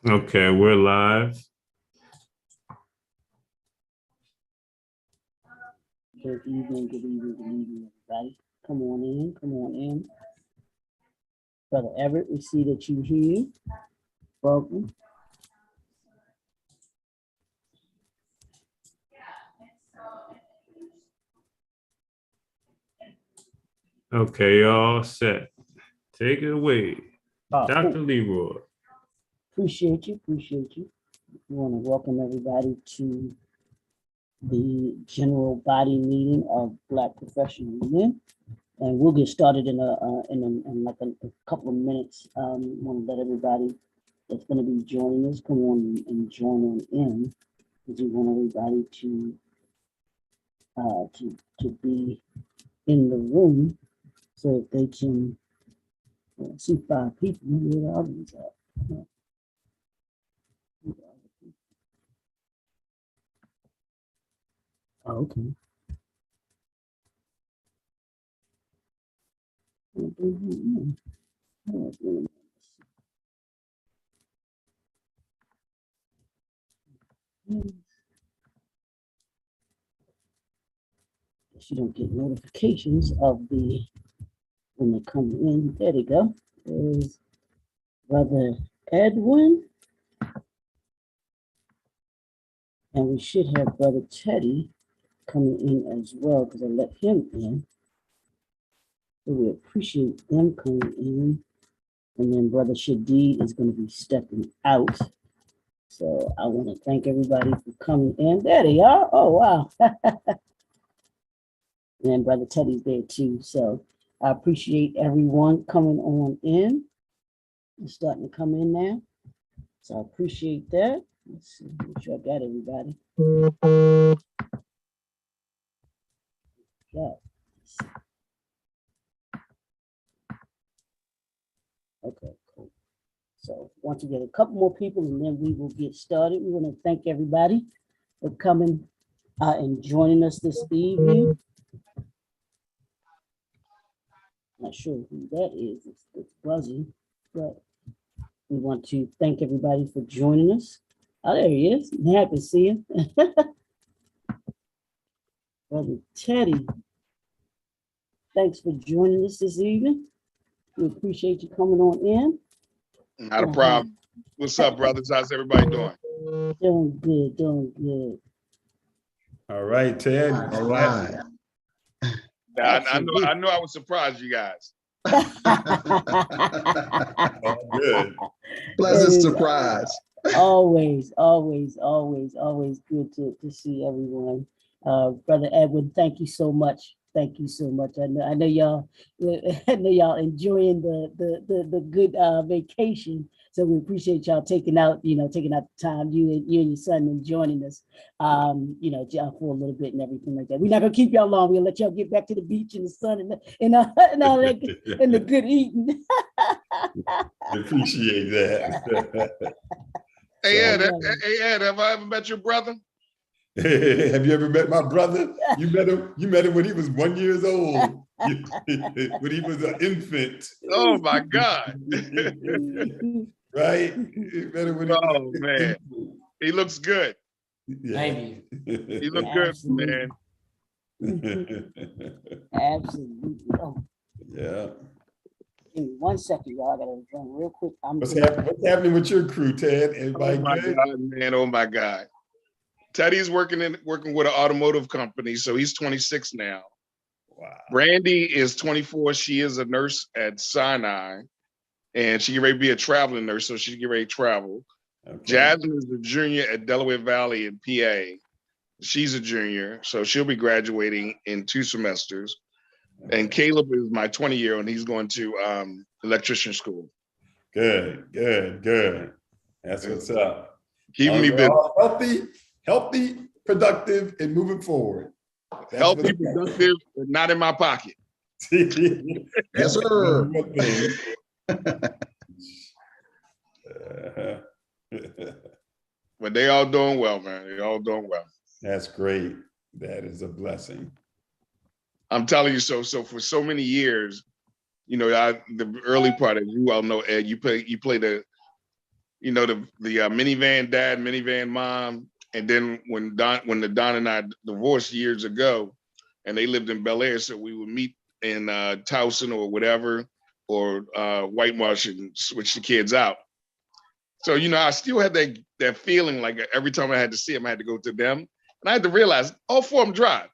Okay, we're live. Good evening, everybody. Come on in. Brother Everett, we see that you're here. Welcome. Okay, y'all set. Take it away. Dr. Cool. Leroy. Appreciate you. We want to welcome everybody to the general body meeting of Black professional men. And we'll get started in like a couple of minutes. Want to let everybody that's going to be joining us come on and join on in, because we want everybody to be in the room so that they can see 5 people. Where the others at? Oh, okay. You don't get notifications of the when they come in. There they go. There's Brother Edwin. And we should have Brother Teddy coming in as well, because I let him in. So we appreciate them coming in. And then Brother Shadid is going to be stepping out. So I want to thank everybody for coming in. There they are. Oh, wow. And Brother Teddy's there too. So I appreciate everyone coming on in. It's starting to come in now. So I appreciate that. Let's see, make sure I got everybody. Yeah. Okay, cool. So once we get a couple more people and then we will get started. We want to thank everybody for coming and joining us this evening. Not sure who that is. It's buzzing, but we want to thank everybody for joining us. Oh, there he is. I'm happy to see him. Brother Teddy, thanks for joining us this evening. We appreciate you coming on in. Not a problem. What's up, brothers? How's everybody doing? Doing good. All right, Ted. All right. I know I was surprised you guys. Good. Pleasant surprise. Always good to see everyone. Brother Edwin, thank you so much. I know y'all enjoying the good vacation. So we appreciate y'all taking out the time, you and your son, and joining us, for a little bit and everything like that. We're not gonna keep y'all long. We'll let y'all get back to the beach and the sun and all that and the good eating. Appreciate that. Hey Ed, have I ever met your brother? Have you ever met my brother? You met him when he was 1 year old. When he was an infant. Oh my God. Right? You met him when oh man. He looks good. Yeah. He looks good, man. Absolutely. Oh. Yeah. Give me 1 second, y'all. I gotta run real quick. What's happening with your crew, Ted? Everybody oh my good? God, man. Oh my God. Teddy's working with an automotive company, so he's 26 now. Wow. Brandy is 24. She is a nurse at Sinai, and she get ready to be a traveling nurse, so she get ready to travel. Okay. Jasmine is a junior at Delaware Valley in PA. She's a junior, so she'll be graduating in 2 semesters. Okay. And Caleb is my 20-year-old, and he's going to electrician school. Good. That's what's up. Keeping me busy. Healthy, productive, and moving forward. Healthy, productive, but not in my pocket. Yes, sir. But they all doing well, man. They all doing well. That's great. That is a blessing. I'm telling you, so for so many years, you know, the early part, as you all know, Ed, you play the, you know, the minivan dad, minivan mom, and then when the Don and I divorced years ago, and they lived in Bel Air, so we would meet in Towson or whatever, or Whitemarsh, and switch the kids out. So, you know, I still had that feeling like every time I had to see them, I had to go to them. And I had to realize all four of them drive.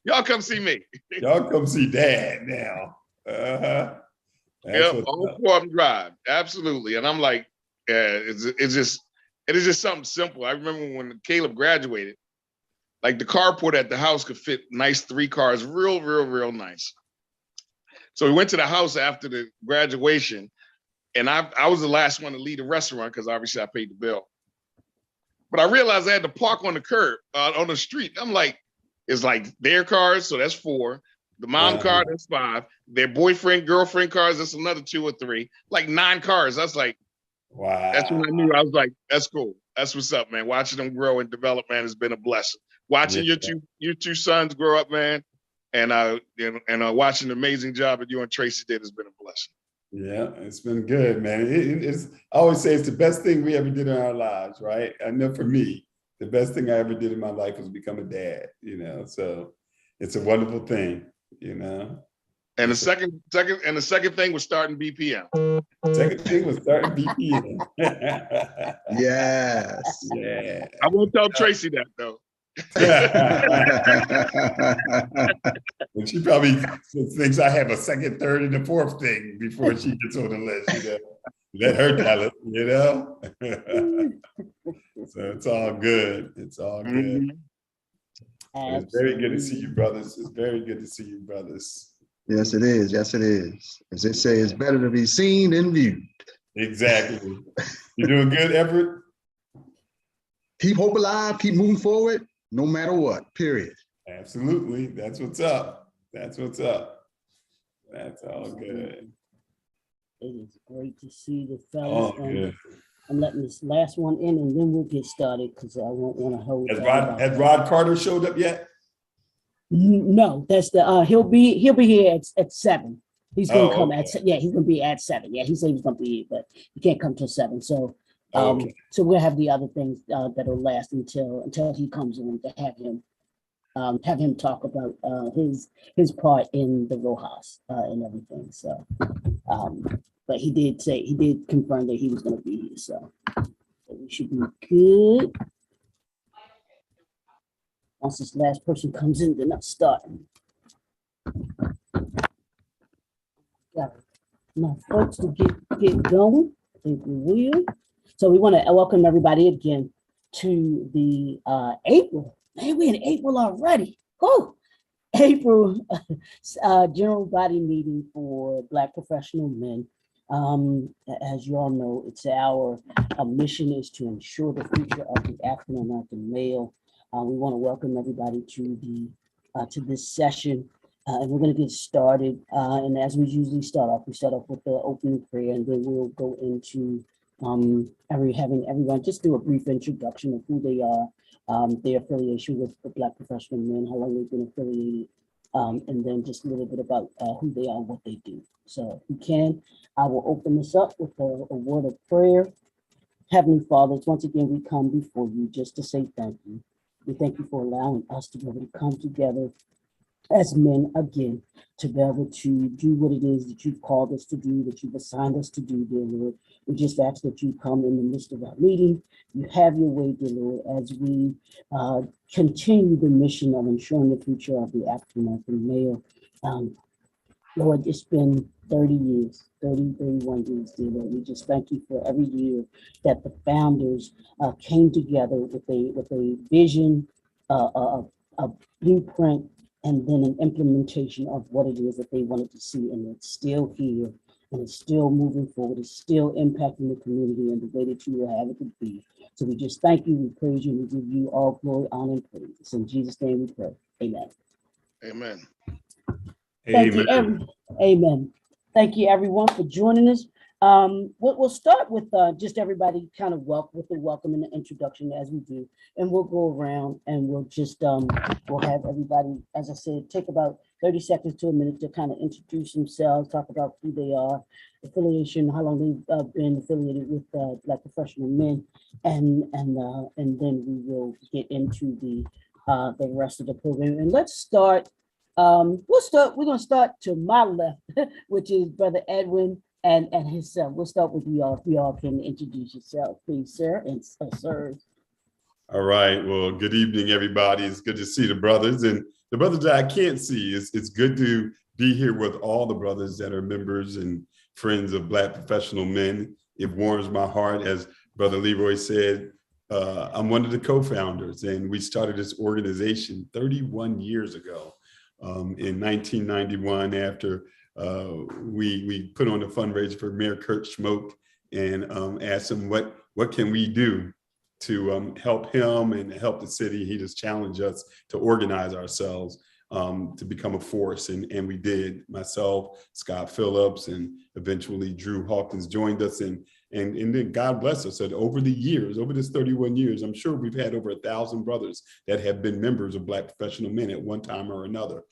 y'all come see me. Y'all come see Dad now. Yeah, all four of them drive. Absolutely. And I'm like, it is just something simple. I remember when Caleb graduated, like the carport at the house could fit nice 3 cars, real nice. So we went to the house after the graduation, and I was the last one to leave the restaurant because obviously I paid the bill. But I realized I had to park on the curb, on the street. I'm like, it's like their cars, so that's 4. The mom car, that's 5. Their boyfriend, girlfriend cars, that's another 2 or 3. Like 9 cars. That's like, wow. That's when I knew. I was like, that's cool. That's what's up, man. Watching them grow and develop, man, has been a blessing. Watching your two sons grow up, man, and watching the amazing job that you and Tracy did has been a blessing. Yeah, it's been good, man. It's I always say it's the best thing we ever did in our lives, right? I know for me, the best thing I ever did in my life was become a dad, you know. So it's a wonderful thing, you know. And the second thing was starting BPM. Second thing was starting BPM. Yes. Yeah. I won't tell Tracy that though. And she probably thinks I have a second, third, and a fourth thing before she gets on the list, you know. Let her tell it, you know. So it's all good. It's all good. It's very good to see you, brothers. It's very good to see you, brothers. Yes, it is. Yes, it is. As they say, it's better to be seen than viewed. Exactly. You doing good, Everett? Keep hope alive, keep moving forward, no matter what, period. Absolutely. That's what's up. That's what's up. That's all good. It is great to see the fellas. Oh, good. I'm letting this last one in and then we'll get started because I won't want to hold. Has Rod Carter showed up yet? No, that's the he'll be here at 7. He's gonna come at he's gonna be at 7. Yeah, he said he's gonna be here, but he can't come till 7. So so we'll have the other things that'll last until he comes in to have him talk about his part in the Rojas and everything. So but he did confirm that he was gonna be here. So we should be good. Once this last person comes in, then I'll start. Got enough folks to get going. I think we will. So we want to welcome everybody again to the April. Man, we're in April already. Whew. April general body meeting for Black professional men. As you all know, it's our mission is to ensure the future of the African American male. We want to welcome everybody to this session, and we're going to get started. And as we usually start off with the opening prayer, and then we'll go into having everyone just do a brief introduction of who they are, their affiliation with the Black professional men, how long they've been affiliated, and then just a little bit about who they are and what they do. So if we can, I will open this up with a word of prayer. Heavenly Father, once again, we come before you just to say thank you. We thank you for allowing us to be able to come together as men again, to be able to do what it is that you've called us to do, that you've assigned us to do, dear Lord. We just ask that you come in the midst of our meeting. You have your way, dear Lord, as we continue the mission of ensuring the future of the African American male. Lord, it's been 30 years, 31 years, dear Lord. We just thank you for every year that the founders came together with a vision, a blueprint, and then an implementation of what it is that they wanted to see. And it's still here, and it's still moving forward. It's still impacting the community in the way that you will have it to be. So we just thank you, we praise you, and we give you all glory, honor, and praise. It's in Jesus' name we pray. Amen. Amen. Thank you, amen. Thank you, everyone, for joining us. We'll start with just everybody kind of with the welcome and the introduction as we do, and we'll go around and we'll just we'll have everybody, as I said, take about 30 seconds to a minute to kind of introduce themselves, talk about who they are, affiliation, how long they've been affiliated with Black Professional Men, and then we will get into the rest of the program. And let's start. We're gonna start to my left, which is Brother Edwin and himself. We'll start with you all. If you all can introduce yourself, please, sir and sirs. All right. Well, good evening, everybody. It's good to see the brothers and the brothers that I can't see. It's good to be here with all the brothers that are members and friends of Black Professional Men. It warms my heart. As Brother Leroy said, I'm one of the co-founders, and we started this organization 31 years ago in 1991 after we put on a fundraiser for Mayor Kurt Schmoke and asked him what can we do to help him and help the city. He just challenged us to organize ourselves to become a force. And we did. Myself, Scott Phillips, and eventually Drew Hawkins joined us. And then God bless us. That over the years, over this 31 years, I'm sure we've had over 1,000 brothers that have been members of Black Professional Men at one time or another.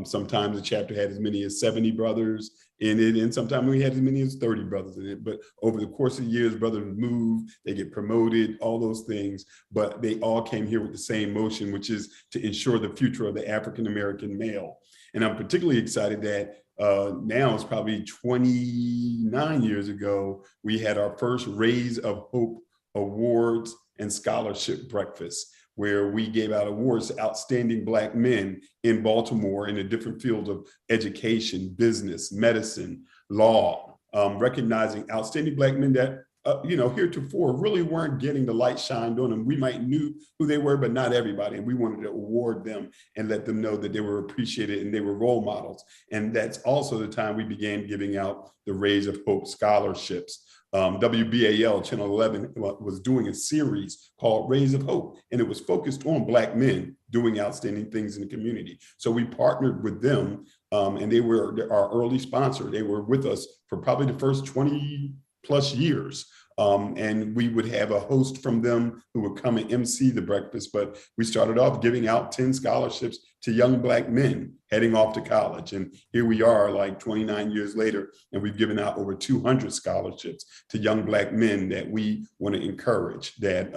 Sometimes the chapter had as many as 70 brothers in it, and sometimes we had as many as 30 brothers in it. But over the course of years, brothers move, they get promoted, all those things, but they all came here with the same motion, which is to ensure the future of the African-American male. And I'm particularly excited that now it's probably 29 years ago, we had our first Rays of Hope Awards and Scholarship Breakfast, where we gave out awards to outstanding Black men in Baltimore in the different fields of education, business, medicine, law, recognizing outstanding Black men that heretofore really weren't getting the light shined on them. We might knew who they were, but not everybody. And we wanted to award them and let them know that they were appreciated and they were role models. And that's also the time we began giving out the Rays of Hope scholarships. WBAL Channel 11 was doing a series called Rays of Hope, and it was focused on Black men doing outstanding things in the community. So we partnered with them, and they were our early sponsor. They were with us for probably the first 20 plus years. And we would have a host from them who would come and MC the breakfast. But we started off giving out 10 scholarships to young Black men heading off to college. And here we are like 29 years later, and we've given out over 200 scholarships to young Black men that we want to encourage, that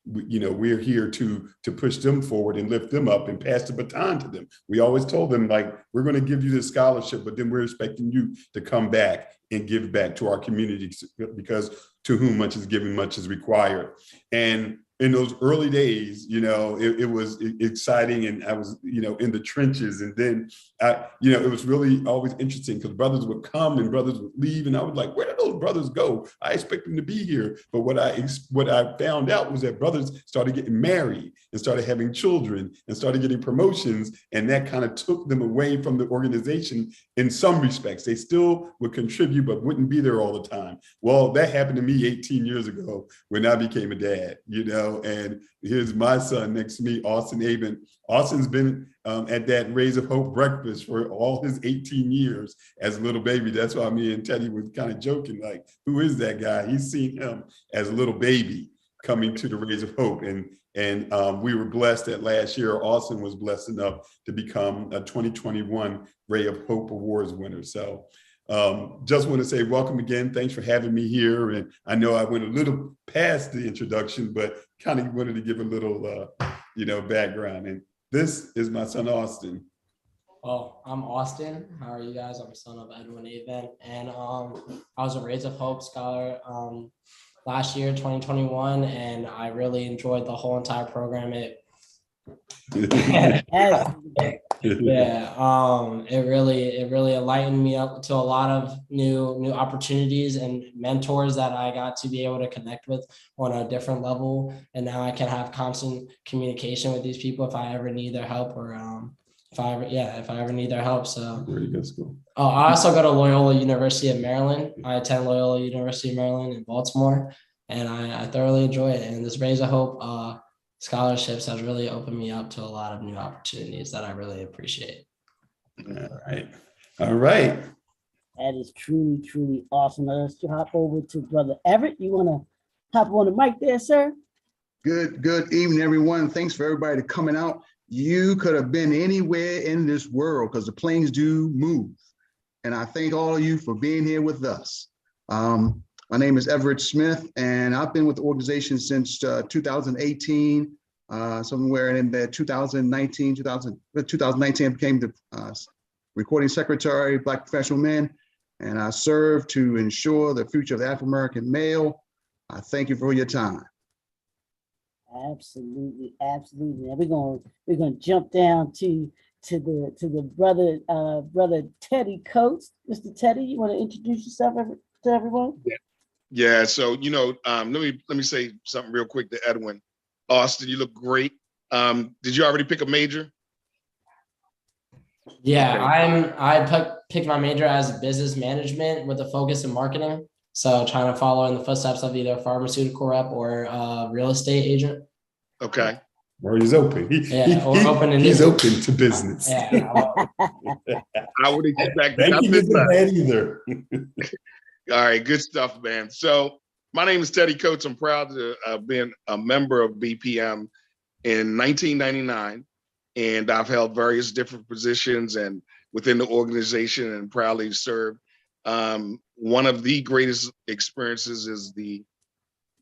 we're here to push them forward and lift them up and pass the baton to them. We always told them, like, we're going to give you this scholarship, but then we're expecting you to come back and give back to our community, because to whom much is given, much is required. And in those early days, it was exciting, and I was, in the trenches. And then, it was really always interesting because brothers would come and brothers would leave, and I was like, where did those brothers go? I expect them to be here. But what I found out was that brothers started getting married and started having children and started getting promotions, and that kind of took them away from the organization in some respects. They still would contribute, but wouldn't be there all the time. Well, that happened to me 18 years ago when I became a dad, and here's my son next to me, Austin Aben. Austin's been at that Rays of Hope breakfast for all his 18 years as a little baby. That's why me and Teddy was kind of joking, like, who is that guy? He's seen him as a little baby coming to the Rays of Hope. And we were blessed that last year, Austin was blessed enough to become a 2021 Ray of Hope Awards winner. So just want to say welcome again. Thanks for having me here. And I know I went a little past the introduction, but kind of wanted to give a little, background. And this is my son, Austin. Well, I'm Austin. How are you guys? I'm a son of Edwin Avent, and I was a Rays of Hope scholar last year, 2021, and I really enjoyed the whole entire program. It really enlightened me up to a lot of new opportunities and mentors that I got to be able to connect with on a different level. And now I can have constant communication with these people if I ever need their help, or if I ever need their help. So where do you go to school? Oh, I also go to Loyola University of Maryland. I attend Loyola University of Maryland in Baltimore, and I thoroughly enjoy it. And this Rays of Hope scholarships has really opened me up to a lot of new opportunities that I really appreciate. All right. That is truly, truly awesome. Let's hop over to Brother Everett. You want to hop on the mic there, sir? Good evening, everyone. Thanks for everybody coming out. You could have been anywhere in this world because the planes do move. And I thank all of you for being here with us. My name is Everett Smith, and I've been with the organization since 2018. Somewhere in the 2019, I became the recording secretary, Black Professional Men, and I serve to ensure the future of the African-American male. I thank you for your time. Absolutely, absolutely. And we're gonna jump down to the brother Teddy Coates. Mr. Teddy, you want to introduce yourself to everyone? Yeah. So let me say something real quick to Edwin. Austin, you look great. Did you already pick a major? Yeah, Okay. I picked my major as business management with a focus in marketing. So trying to follow in the footsteps of either a pharmaceutical rep or a real estate agent. Okay. Or he's open. He's open to business. Yeah. I would expect Banking nothing isn't less. bad either. All right, good stuff, man. So my name is Teddy Coates. I'm proud to have been a member of BPM in 1999, and I've held various different positions and within the organization, and proudly served. One of the greatest experiences is the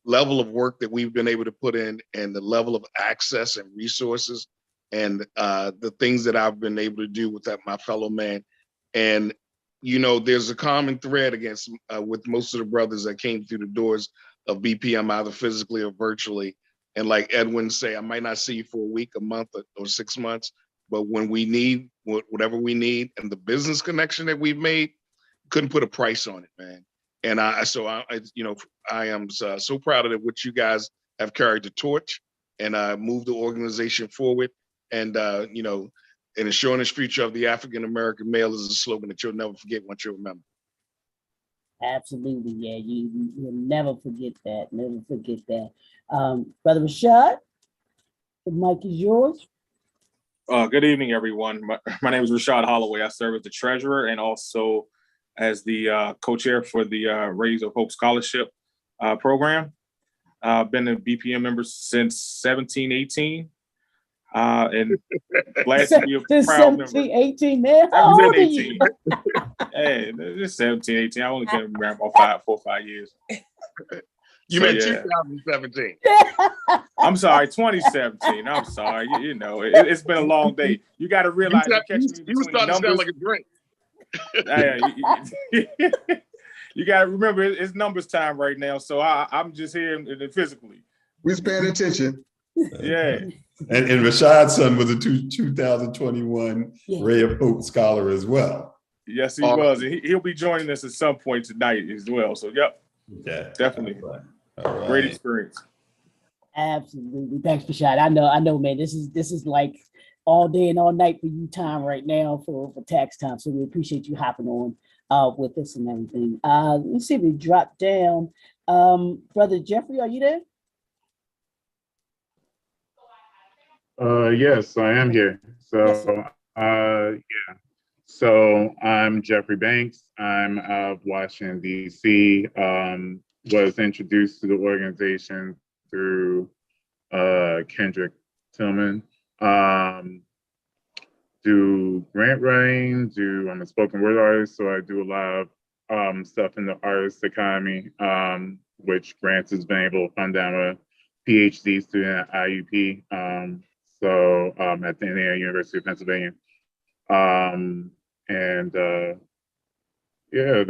level of work that we've been able to put in, and the level of access and resources, and the things that I've been able to do with my fellow man. And there's a common thread with most of the brothers that came through the doors of BPM, either physically or virtually. And like Edwin say, I might not see you for a week, a month, or 6 months, but when we need whatever we need, and the business connection that we've made, couldn't put a price on it, man. And I am so proud of what you guys have carried the torch and moved the organization forward. And and ensuring the future of the African American male is a slogan that you'll never forget once you remember. Absolutely, yeah. You'll never forget that. Never forget that. Brother Rashad, the mic is yours. Good evening, everyone. My name is Rashad Holloway. I serve as the treasurer and also as the co-chair for the Rays of Hope Scholarship program. I've been a BPM member since 1718. And glad to be a proud member. 1718, man. How old are you? Hey, it's 17, 18. I only been around about 4 or 5 years. You meant 2017. I'm sorry, 2017. I'm sorry. It's been a long day. You got to realize you was starting to sound like a drink. You got to remember it's numbers time right now. So I'm just here physically. We're paying attention. Yeah. And Rashad's son was a 2021 Ray of Hope Scholar as well. Yes, he was. And he'll be joining us at some point tonight as well. So, yep. Yeah. Definitely. All right. Great experience. Absolutely. Thanks, Rashad. I know, man. This is like all day and all night for you time right now for tax time. So we appreciate you hopping on with us and everything. Let's see if we drop down. Brother Jeffrey, are you there? Yes, I am here. So, yes, So I'm Jeffrey Banks. I'm of Washington, D.C. Was introduced to the organization through Kendrick Tillman. Do grant writing, I'm a spoken word artist, so I do a lot of stuff in the artist economy, which Grants has been able to fund down a PhD student at IUP. At the Indiana University of Pennsylvania.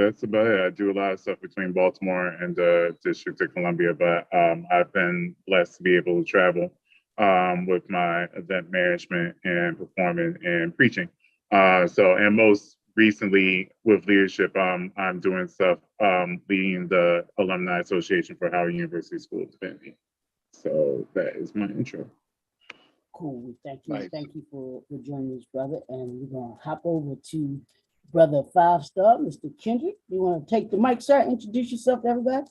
That's about it. I do a lot of stuff between Baltimore and the District of Columbia, but I've been blessed to be able to travel with my event management and performing and preaching. And most recently with leadership, I'm doing stuff leading the Alumni Association for Howard University School of Divinity. So that is my intro. Cool. Thank you. Nice. Thank you for joining us, brother. And we're going to hop over to Brother 5-Star, Mr. Kendrick. You want to take the mic, sir? Introduce yourself to everybody.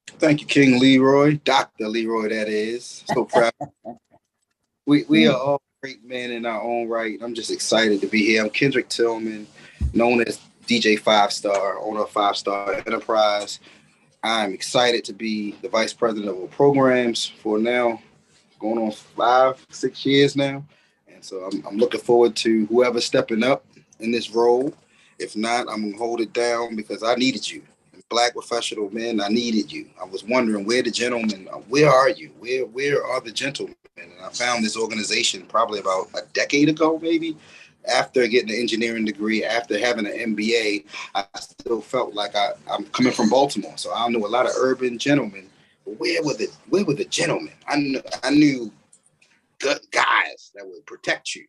Thank you, King Leroy, Dr. Leroy, that is. So proud. We are all great men in our own right. I'm just excited to be here. I'm Kendrick Tillman, known as DJ 5-Star, owner of 5-Star Enterprise. I'm excited to be the vice president of programs for now. going on 5, 6 years now. And so I'm looking forward to whoever's stepping up in this role. If not, I'm going to hold it down because I needed you. Black professional men, I needed you. I was wondering where the gentlemen, where are you? Where are the gentlemen? And I found this organization probably about a decade ago, maybe. After getting an engineering degree, after having an MBA, I still felt like I'm coming from Baltimore, so I knew a lot of urban gentlemen. But where were the gentlemen? I knew good guys that would protect you.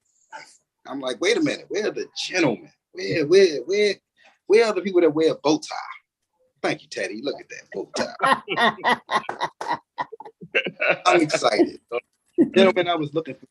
I'm like, wait a minute, where are the gentlemen? Where are the people that wear a bow tie? Thank you, Teddy. Look at that bow tie. I'm excited. Gentlemen, I was looking for.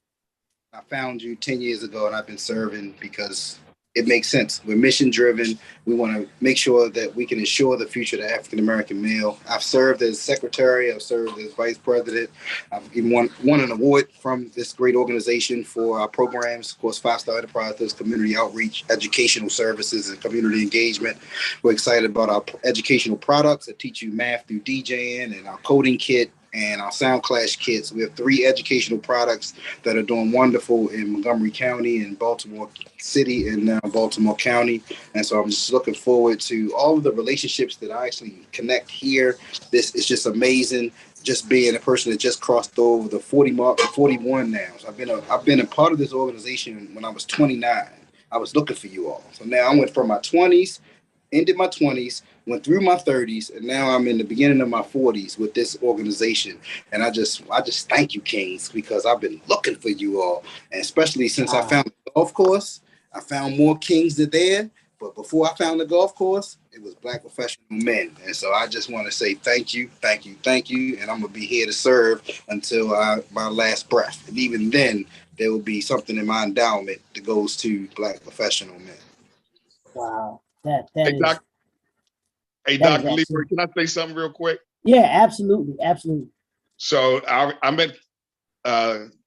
I found you 10 years ago, and I've been serving because it makes sense. We're mission driven. We want to make sure that we can ensure the future of the African American male. I've served as secretary. I've served as vice president. I've even won an award from this great organization for our programs. Of course, 5-Star Enterprise does community outreach, educational services, and community engagement. We're excited about our educational products that teach you math through DJing, and our coding kit and our Sound Clash kits. We have 3 educational products that are doing wonderful in Montgomery County and Baltimore City and now Baltimore County. And so I'm just looking forward to all of the relationships that I actually connect here. This is just amazing. Just being a person that just crossed over the 40 mark, 41 now. So I've been a part of this organization when I was 29. I was looking for you all. So now I went from my 20s, ended my 20s, went through my 30s, and now I'm in the beginning of my 40s with this organization. And I just thank you, Kings, because I've been looking for you all. And especially since I found the golf course, I found more Kings there. But before I found the golf course, it was Black professional men. And so I just want to say thank you, thank you, thank you. And I'm going to be here to serve until my last breath. And even then, there will be something in my endowment that goes to Black professional men. Wow. Hey, Dr. Leroy, can I say something real quick? Yeah, absolutely. Absolutely. So I met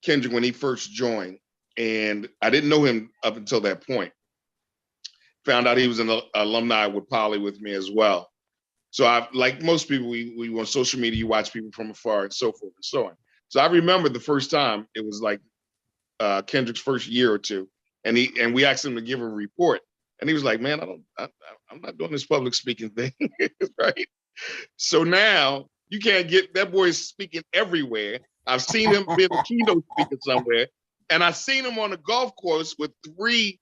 Kendrick when he first joined, and I didn't know him up until that point. Found out he was an alumni with Poly with me as well. So like most people, we on social media, you watch people from afar and so forth and so on. So I remember the first time, it was like Kendrick's first year or two, and we asked him to give a report. And he was like, man, I'm not doing this public speaking thing, right? So now you can't get, that boy is speaking everywhere. I've seen him be a keynote speaker somewhere, and I've seen him on a golf course with 3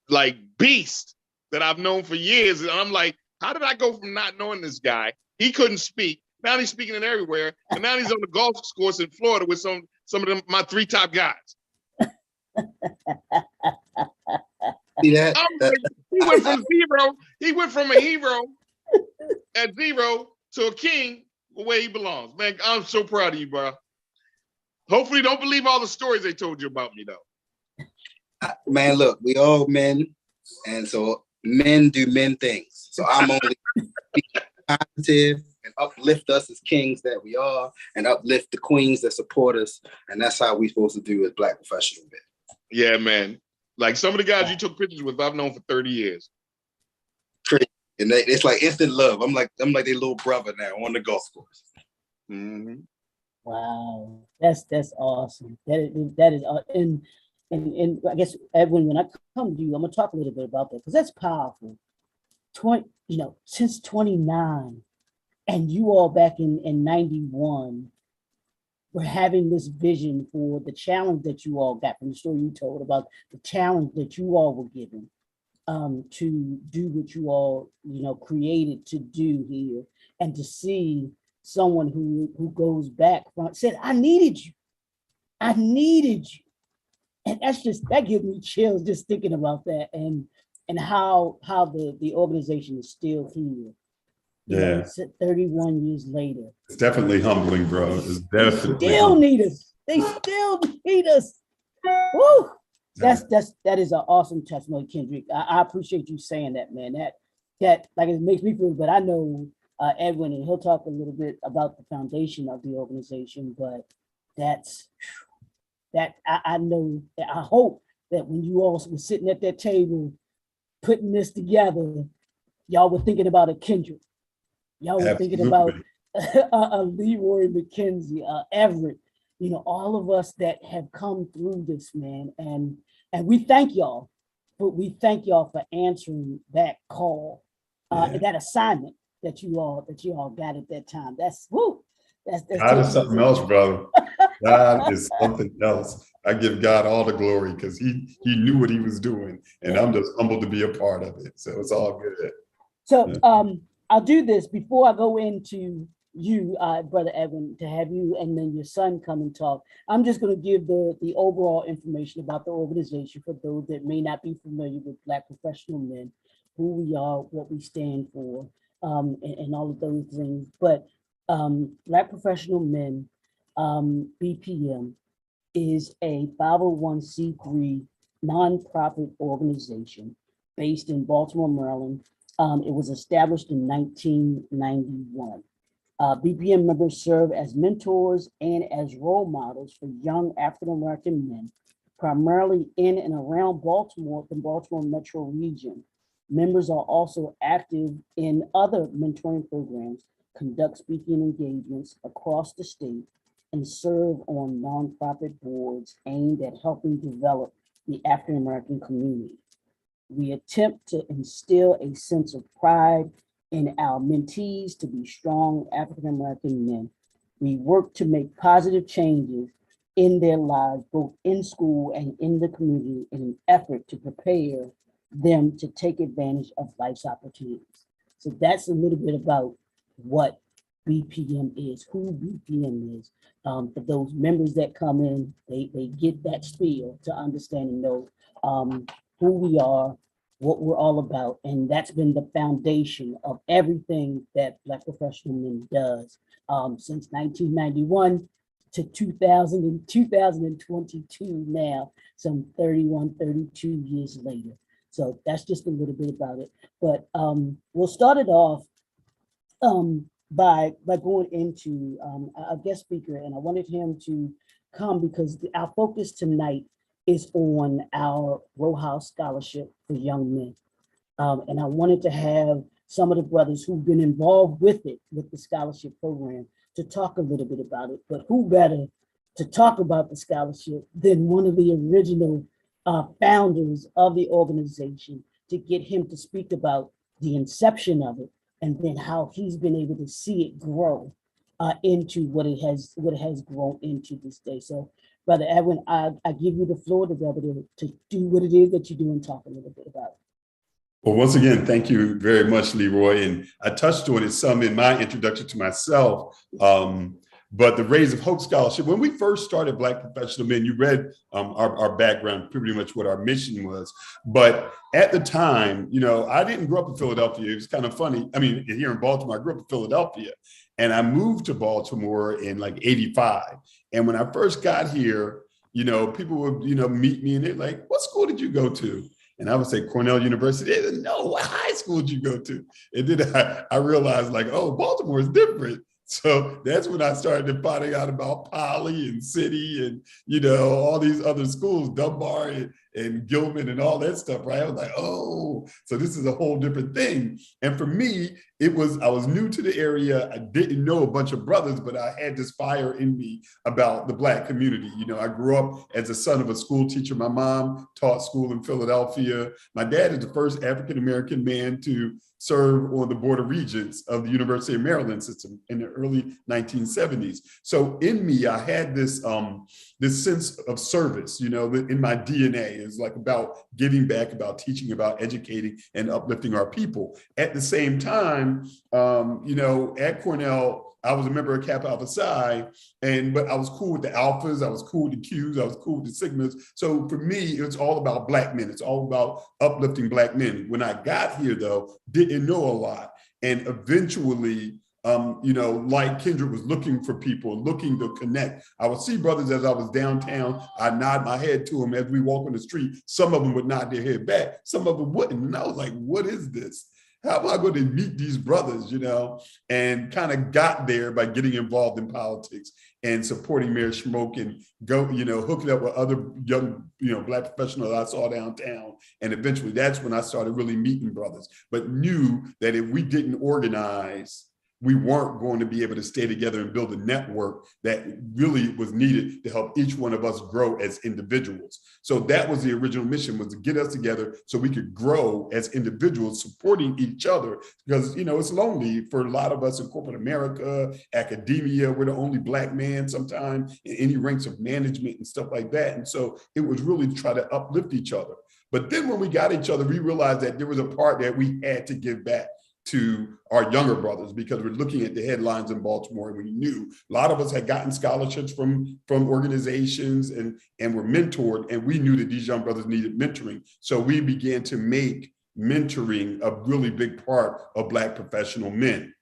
like beasts that I've known for years. And I'm like, how did I go from not knowing this guy? He couldn't speak. Now he's speaking it everywhere. And now he's on the golf course in Florida with some of them, my 3 top guys. See that? He went from a hero at 0 to a king where he belongs. Man, I'm so proud of you, bro. Hopefully don't believe all the stories they told you about me, though. Man, look, we all men, and so men do men things. So I'm only positive and uplift us as kings that we are, and uplift the queens that support us. And that's how we're supposed to do as Black professional men. Yeah, man. Like some of the guys you took pictures with, I've known for 30 years. Crazy. And it's like instant love. I'm like their little brother now on the golf course. Mm-hmm. Wow, that's awesome. That is and I guess Edwin, when I come to you, I'm gonna talk a little bit about that because that's powerful. Since 29, and you all back in 91 were having this vision for the challenge that you all got from the story you told about the challenge that you all were given to do what you all created to do here, and to see someone who goes back from said, I needed you, and that gives me chills just thinking about that, and how the organization is still here. Yeah. 31 years later. It's definitely humbling, bro. It's definitely They still need us. They still need us. Woo! That is an awesome testimony, Kendrick. I appreciate you saying that, man. That like it makes me feel, but I know Edwin, and he'll talk a little bit about the foundation of the organization, but I know that I hope that when you all were sitting at that table putting this together, y'all were thinking about a Kendrick. Y'all were thinking about a Leroy McKenzie, Everett, you know, all of us that have come through this, man. And we thank y'all, but we thank y'all for answering that call, that assignment that you all got at that time. That's woo. That's God is something else, brother. God is something else. I give God all the glory because he knew what he was doing, and I'm just humbled to be a part of it. So it's all good. So I'll do this before I go into you, Brother Edwin, to have you and then your son come and talk. I'm just going to give the overall information about the organization for those that may not be familiar with Black Professional Men, who we are, what we stand for, and all of those things. But Black Professional Men, BPM, is a 501c3 nonprofit organization based in Baltimore, Maryland. It was established in 1991. BPM members serve as mentors and as role models for young African-American men, primarily in and around Baltimore, the Baltimore metro region. Members are also active in other mentoring programs, conduct speaking engagements across the state, and serve on nonprofit boards aimed at helping develop the African-American community. We attempt to instill a sense of pride in our mentees to be strong African-American men. We work to make positive changes in their lives, both in school and in the community, in an effort to prepare them to take advantage of life's opportunities. So that's a little bit about what BPM is, who BPM is. For those members that come in, they get that spiel to understand and know who we are, what we're all about. And that's been the foundation of everything that Black Professional Men does since 1991 to 2022 now, some 31, 32 years later. So that's just a little bit about it. But we'll start it off by going into a guest speaker, and I wanted him to come because our focus tonight is on our Row House Scholarship for Young Men. And I wanted to have some of the brothers who've been involved with it, with the scholarship program, to talk a little bit about it. But who better to talk about the scholarship than one of the original founders of the organization, to get him to speak about the inception of it and then how he's been able to see it grow into what it has grown into this day. So, Brother Edwin, I give you the floor to be able to do what it is that you do and talk a little bit about it. Well, once again, thank you very much, Leroy. And I touched on it some in my introduction to myself. But the Rays of Hope Scholarship, when we first started Black Professional Men, you read our background, pretty much what our mission was. But at the time, you know, I didn't grow up in Philadelphia. It was kind of funny. I mean, here in Baltimore, I grew up in Philadelphia. And I moved to Baltimore in like 85. And when I first got here, you know, people would, you know, meet me and they're like, what school did you go to? And I would say Cornell University. They didn't know what high school did you go to? And then I realized like, oh, Baltimore is different. So that's when I started finding out about Poly and City and, you know, all these other schools, Dunbar and Gilman and all that stuff, right? I was like, oh, so this is a whole different thing. And for me, I was new to the area. I didn't know a bunch of brothers, but I had this fire in me about the Black community. You know, I grew up as a son of a school teacher. My mom taught school in Philadelphia. My dad is the first African-American man to serve on the Board of Regents of the University of Maryland system in the early 1970s. So in me, I had this sense of service, you know, in my DNA. It's like about giving back, about teaching, about educating and uplifting our people. At the same time, you know, at Cornell, I was a member of Kappa Alpha Psi, but I was cool with the Alphas, I was cool with the Qs, I was cool with the Sigmas. So for me, it's all about Black men. It's all about uplifting Black men. When I got here, though, didn't know a lot. And eventually, you know, like Kendrick was looking for people, looking to connect. I would see brothers as I was downtown. I nod my head to them as we walk on the street. Some of them would nod their head back. Some of them wouldn't. And I was like, what is this? How am I going to meet these brothers, you know? And kind of got there by getting involved in politics and supporting Mayor Schmoke and hooking up with other young, you know, Black professionals I saw downtown. And eventually that's when I started really meeting brothers, but knew that if we didn't organize, we weren't going to be able to stay together and build a network that really was needed to help each one of us grow as individuals. So that was the original mission, was to get us together so we could grow as individuals, supporting each other, because, you know, it's lonely for a lot of us in corporate America, academia. We're the only Black man sometimes in any ranks of management and stuff like that. And so it was really to try to uplift each other. But then when we got each other, we realized that there was a part that we had to give back to our younger brothers, because we're looking at the headlines in Baltimore, and we knew a lot of us had gotten scholarships from organizations and were mentored, and we knew that these young brothers needed mentoring. So we began to make mentoring a really big part of Black professional men.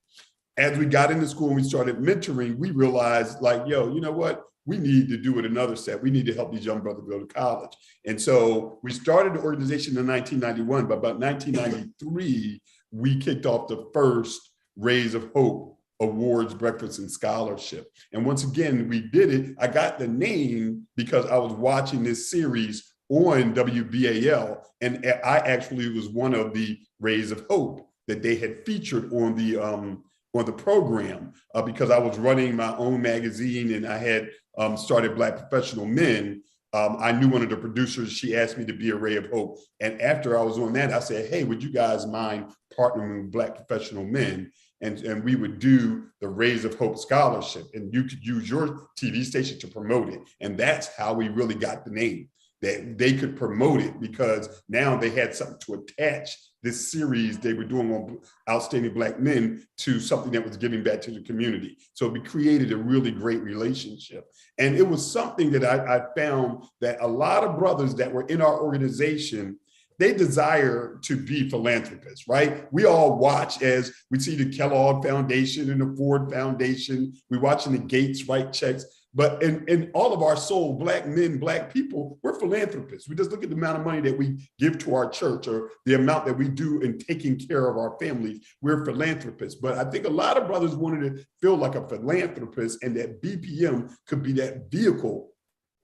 As we got into school and we started mentoring, we realized, like, yo, you know what? We need to do it another step. We need to help these young brothers go to college. And so we started the organization in 1991, but about 1993, we kicked off the first Rays of Hope Awards, Breakfast, and Scholarship. And once again, we did it. I got the name because I was watching this series on WBAL, and I actually was one of the Rays of Hope that they had featured on the program, because I was running my own magazine and I had started Black Professional Men. I knew one of the producers. She asked me to be a Ray of Hope. And after I was on that, I said, hey, would you guys mind partnering with Black Professional Men? And we would do the Rays of Hope Scholarship, and you could use your TV station to promote it. And that's how we really got the name, that they could promote it, because now they had something to attach this series they were doing on outstanding Black men to something that was giving back to the community. So we created a really great relationship. And it was something that I found that a lot of brothers that were in our organization, they desire to be philanthropists, right? We all watch as we see the Kellogg Foundation and the Ford Foundation, we're watching the Gates write checks. But in all of our soul, Black men, Black people, we're philanthropists. We just look at the amount of money that we give to our church, or the amount that we do in taking care of our families. We're philanthropists. But I think a lot of brothers wanted to feel like a philanthropist, and that BPM could be that vehicle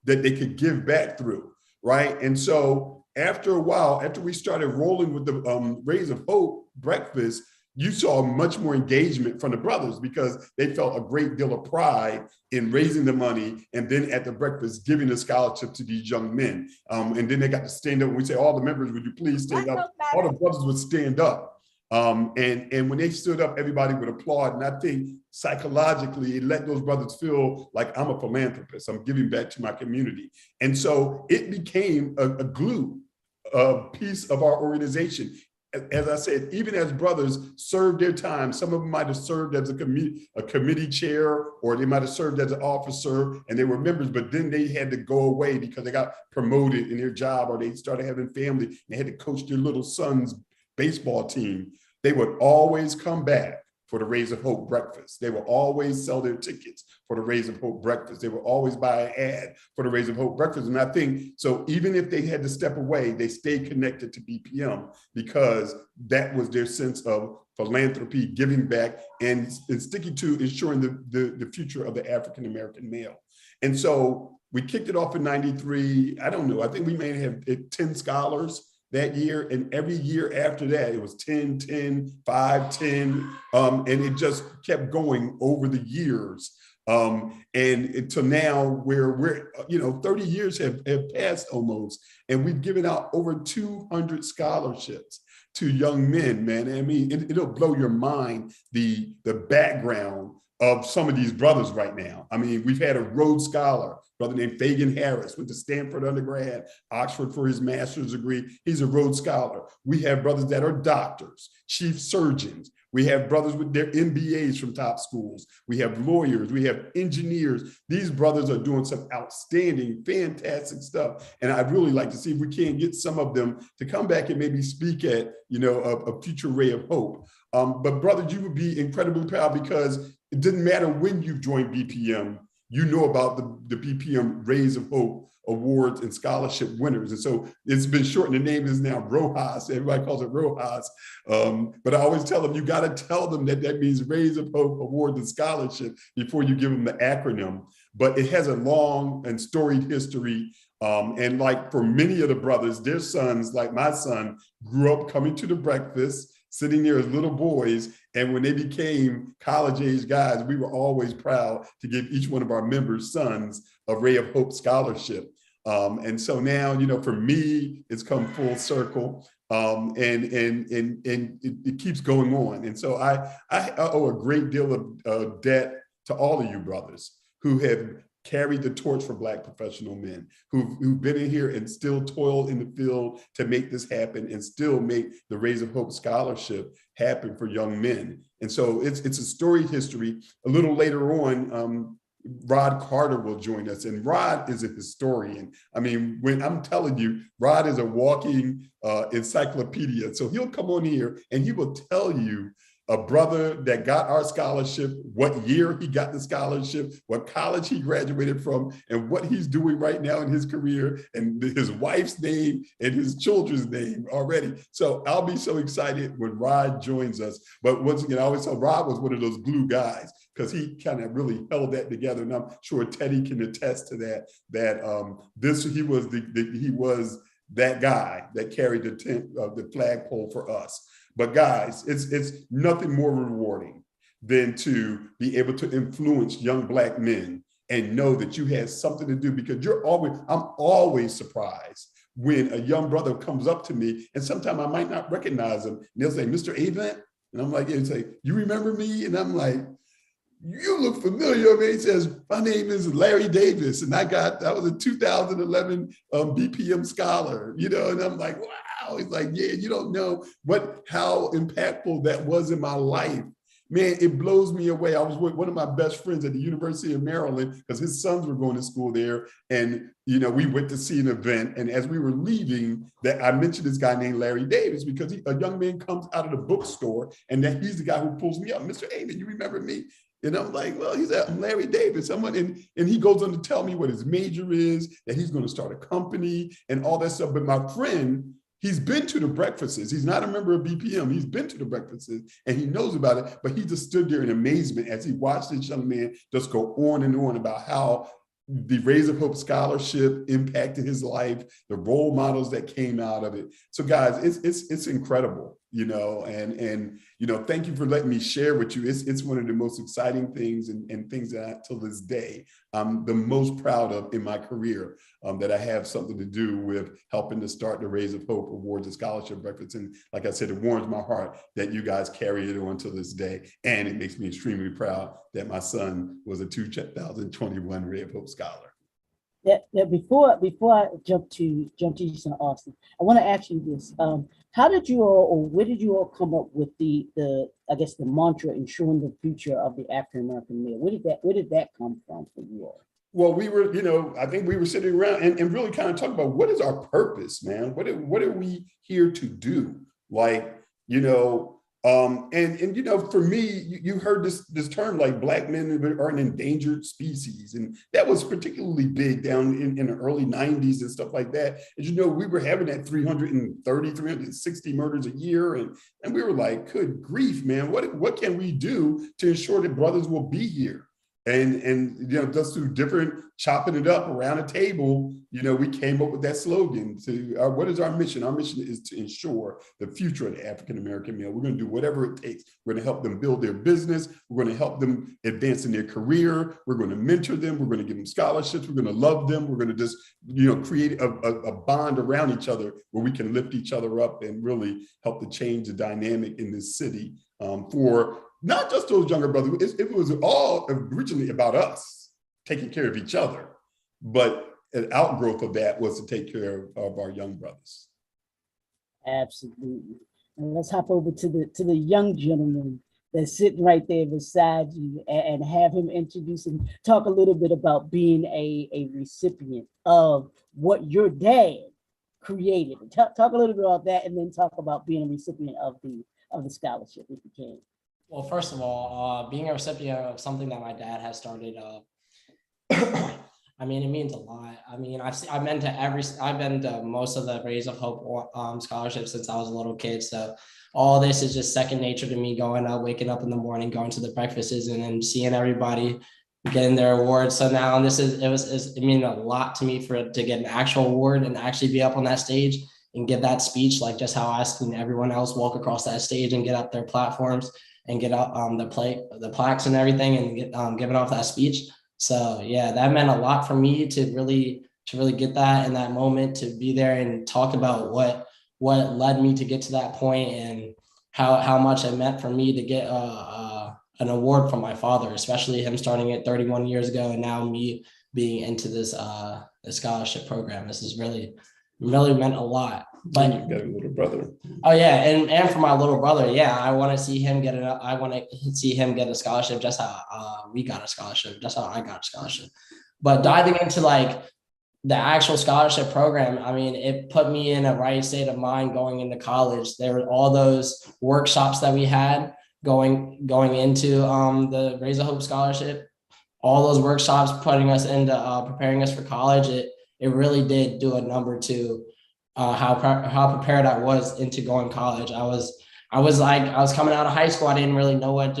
that they could give back through, right? And so after a while, after we started rolling with the Rays of Hope breakfast, you saw much more engagement from the brothers, because they felt a great deal of pride in raising the money, and then at the breakfast giving a scholarship to these young men. And then they got to stand up. And we say, all the members, would you please stand up? All the brothers would stand up. And when they stood up, everybody would applaud. And I think psychologically, it let those brothers feel like, I'm a philanthropist, I'm giving back to my community. And so it became a glue, a piece of our organization. As I said, even as brothers served their time, some of them might have served as a committee chair, or they might have served as an officer, and they were members, but then they had to go away because they got promoted in their job, or they started having family, and they had to coach their little son's baseball team. They would always come back for the Rays of Hope breakfast. They will always sell their tickets for the Rays of Hope breakfast. They will always buy an ad for the Rays of Hope breakfast. And I think, so even if they had to step away, they stayed connected to BPM, because that was their sense of philanthropy, giving back, and sticking to ensuring the future of the African-American male. And so we kicked it off in 93. I don't know, I think we may have 10 scholars that year, and every year after that, it was 10, 10, 5, 10, and it just kept going over the years. And until now, where we're, 30 years have passed almost, and we've given out over 200 scholarships to young men, man. I mean, it'll blow your mind, the background of some of these brothers right now. I mean, we've had a Rhodes Scholar, brother named Fagan Harris, went to Stanford undergrad, Oxford for his master's degree. He's a Rhodes Scholar. We have brothers that are doctors, chief surgeons. We have brothers with their MBAs from top schools. We have lawyers, we have engineers. These brothers are doing some outstanding, fantastic stuff. And I'd really like to see if we can get some of them to come back and maybe speak at, a future Ray of Hope. But brother, you would be incredibly proud, because it didn't matter when you joined BPM, you know about the BPM Rays of Hope Awards and scholarship winners. And so it's been shortened. The name is now ROHAS. Everybody calls it ROHAS. But I always tell them, you got to tell them that means Rays of Hope Awards and Scholarship before you give them the acronym. But it has a long and storied history. And like for many of the brothers, their sons, like my son, grew up coming to the breakfast. sitting there as little boys. And when they became college age guys, we were always proud to give each one of our members' sons a Ray of Hope scholarship. And so now, you know, for me, it's come full circle. And it keeps going on. And so I owe a great deal of debt to all of you brothers who have carried the torch for Black professional men, who've been in here and still toiled in the field to make this happen and still make the Rays of Hope Scholarship happen for young men. And so it's a storied history. A little later on, Rod Carter will join us, and Rod is a historian. I mean, when I'm telling you, Rod is a walking encyclopedia. So he'll come on here and he will tell you a brother that got our scholarship, what year he got the scholarship, what college he graduated from, and what he's doing right now in his career, and his wife's name and his children's name already. So I'll be so excited when Rod joins us. But once again, I always tell Rod was one of those glue guys, because he kind of really held that together. And I'm sure Teddy can attest to that, he was that guy that carried the flagpole for us. But guys, it's nothing more rewarding than to be able to influence young Black men and know that you had something to do, because I'm always surprised when a young brother comes up to me, and sometimes I might not recognize him. And they'll say, "Mr. Avant?" And I'm like, yeah, he'll say, "You remember me?" And I'm like, "You look familiar." I mean, he says, "My name is Larry Davis, and I was a 2011 BPM scholar," you know, and I'm like, wow. He's like, "Yeah, you don't know how impactful that was in my life." Man, it blows me away. I was with one of my best friends at the University of Maryland because his sons were going to school there. And, you know, we went to see an event. And as we were leaving, I mentioned this guy named Larry Davis, because a young man comes out of the bookstore, and then he's the guy who pulls me up. "Mr. Amen, you remember me?" And I'm like, "Well," he's like, "I'm Larry Davis." And he goes on to tell me what his major is, that he's going to start a company and all that stuff. But my friend, he's been to the breakfasts. He's not a member of BPM. He's been to the breakfasts and he knows about it, but he just stood there in amazement as he watched this young man just go on and on about how the Rays of Hope Scholarship impacted his life, the role models that came out of it. So guys, it's incredible, you know, and you know, thank you for letting me share with you. It's one of the most exciting things and things that till this day, I'm the most proud of in my career, that I have something to do with helping to start the Rays of Hope Awards and Scholarship Breakfast. And like I said, it warms my heart that you guys carry it on till this day. And it makes me extremely proud that my son was a 2021 Ray of Hope Scholar. Yeah, before I jump to you, Son Austin, I want to ask you this. How did you all, or where did you all come up with the I guess the mantra, ensuring the future of the African American male? Where did that come from for you all? Well, we were, you know, I think we were sitting around and really kind of talking about what is our purpose, man? What are we here to do? Like, you know, and you know, for me, you heard this term like Black men are an endangered species, and that was particularly big down in the early 90s and stuff like that. As you know, we were having that 360 murders a year, and we were like, good grief, man, what can we do to ensure that brothers will be here? And you know, just through different chopping it up around a table, you know, we came up with that slogan. What is our mission? Our mission is to ensure the future of the African American male. We're going to do whatever it takes. We're going to help them build their business. We're going to help them advance in their career. We're going to mentor them. We're going to give them scholarships. We're going to love them. We're going to just, you know, create a bond around each other where we can lift each other up and really help to change the dynamic in this city for not just those younger brothers. It was all originally about us taking care of each other, but an outgrowth of that was to take care of our young brothers. Absolutely. And let's hop over to the young gentleman that's sitting right there beside you and have him introduce and talk a little bit about being a recipient of what your dad created. Talk a little bit about that, and then talk about being a recipient of the scholarship, if you can. Well, first of all, being a recipient of something that my dad has started, I mean, it means a lot. I mean, I've been to most of the Rays of Hope scholarships since I was a little kid. So all this is just second nature to me, waking up in the morning, going to the breakfasts, and then seeing everybody getting their awards. So now it means a lot to me to get an actual award and actually be up on that stage give that speech, like just how I seen everyone else walk across that stage and get up their platforms and get up the plaques and everything and get giving off that speech. So yeah, that meant a lot for me to really get that in that moment, to be there and talk about what led me to get to that point and how much it meant for me to get an award from my father, especially him starting it 31 years ago and now me being into this scholarship program. This is really meant a lot. But you got a little brother. Oh yeah, and for my little brother, yeah, I want to see him get it. I want to see him get a scholarship, just how we got a scholarship, just how I got a scholarship. But diving into like the actual scholarship program, I mean, it put me in a right state of mind going into college. There were all those workshops that we had going into the Raise a Hope scholarship. All those workshops putting us into preparing us for college. It really did do a number to how prepared I was into going to college. I was coming out of high school. I didn't really know what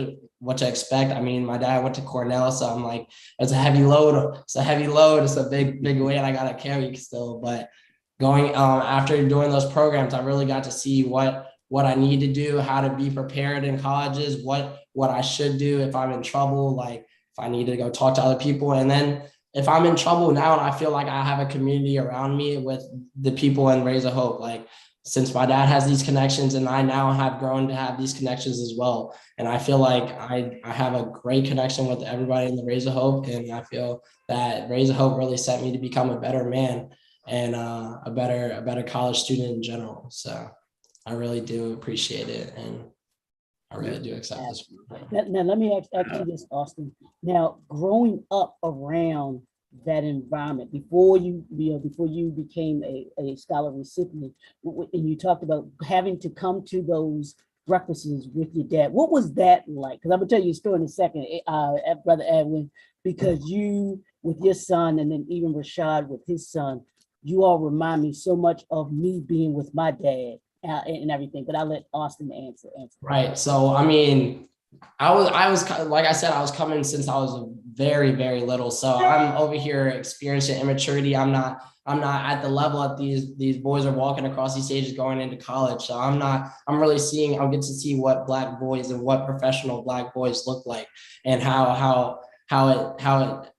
to expect. I mean, my dad went to Cornell, so I'm like, it's a heavy load. It's a big weight I gotta carry still. But going after doing those programs, I really got to see what I need to do, how to be prepared in colleges, what I should do if I'm in trouble, like if I need to go talk to other people, and then if I'm in trouble now and I feel like I have a community around me with the people in Raise a Hope, like since my dad has these connections and I now have grown to have these connections as well. And I feel like I have a great connection with everybody in the Raise a Hope. And I feel that Raise a Hope really set me to become a better man and a better college student in general. So I really do appreciate it. And I really do accept this. Now let me ask you this, Austin. Now, growing up around that environment before you became a scholar recipient, and you talked about having to come to those breakfasts with your dad. What was that like? Because I'm gonna tell you a story in a second, Brother Edwin, because you with your son, and then even Rashad with his son, you all remind me so much of me being with my dad. And everything, but I'll let Austin answer. Right. So, I mean, I was like I said, I was coming since I was very, very little. So I'm over here experiencing immaturity. I'm not at the level that these boys are walking across these stages going into college. So I'm getting to see what Black boys and what professional Black boys look like, and how to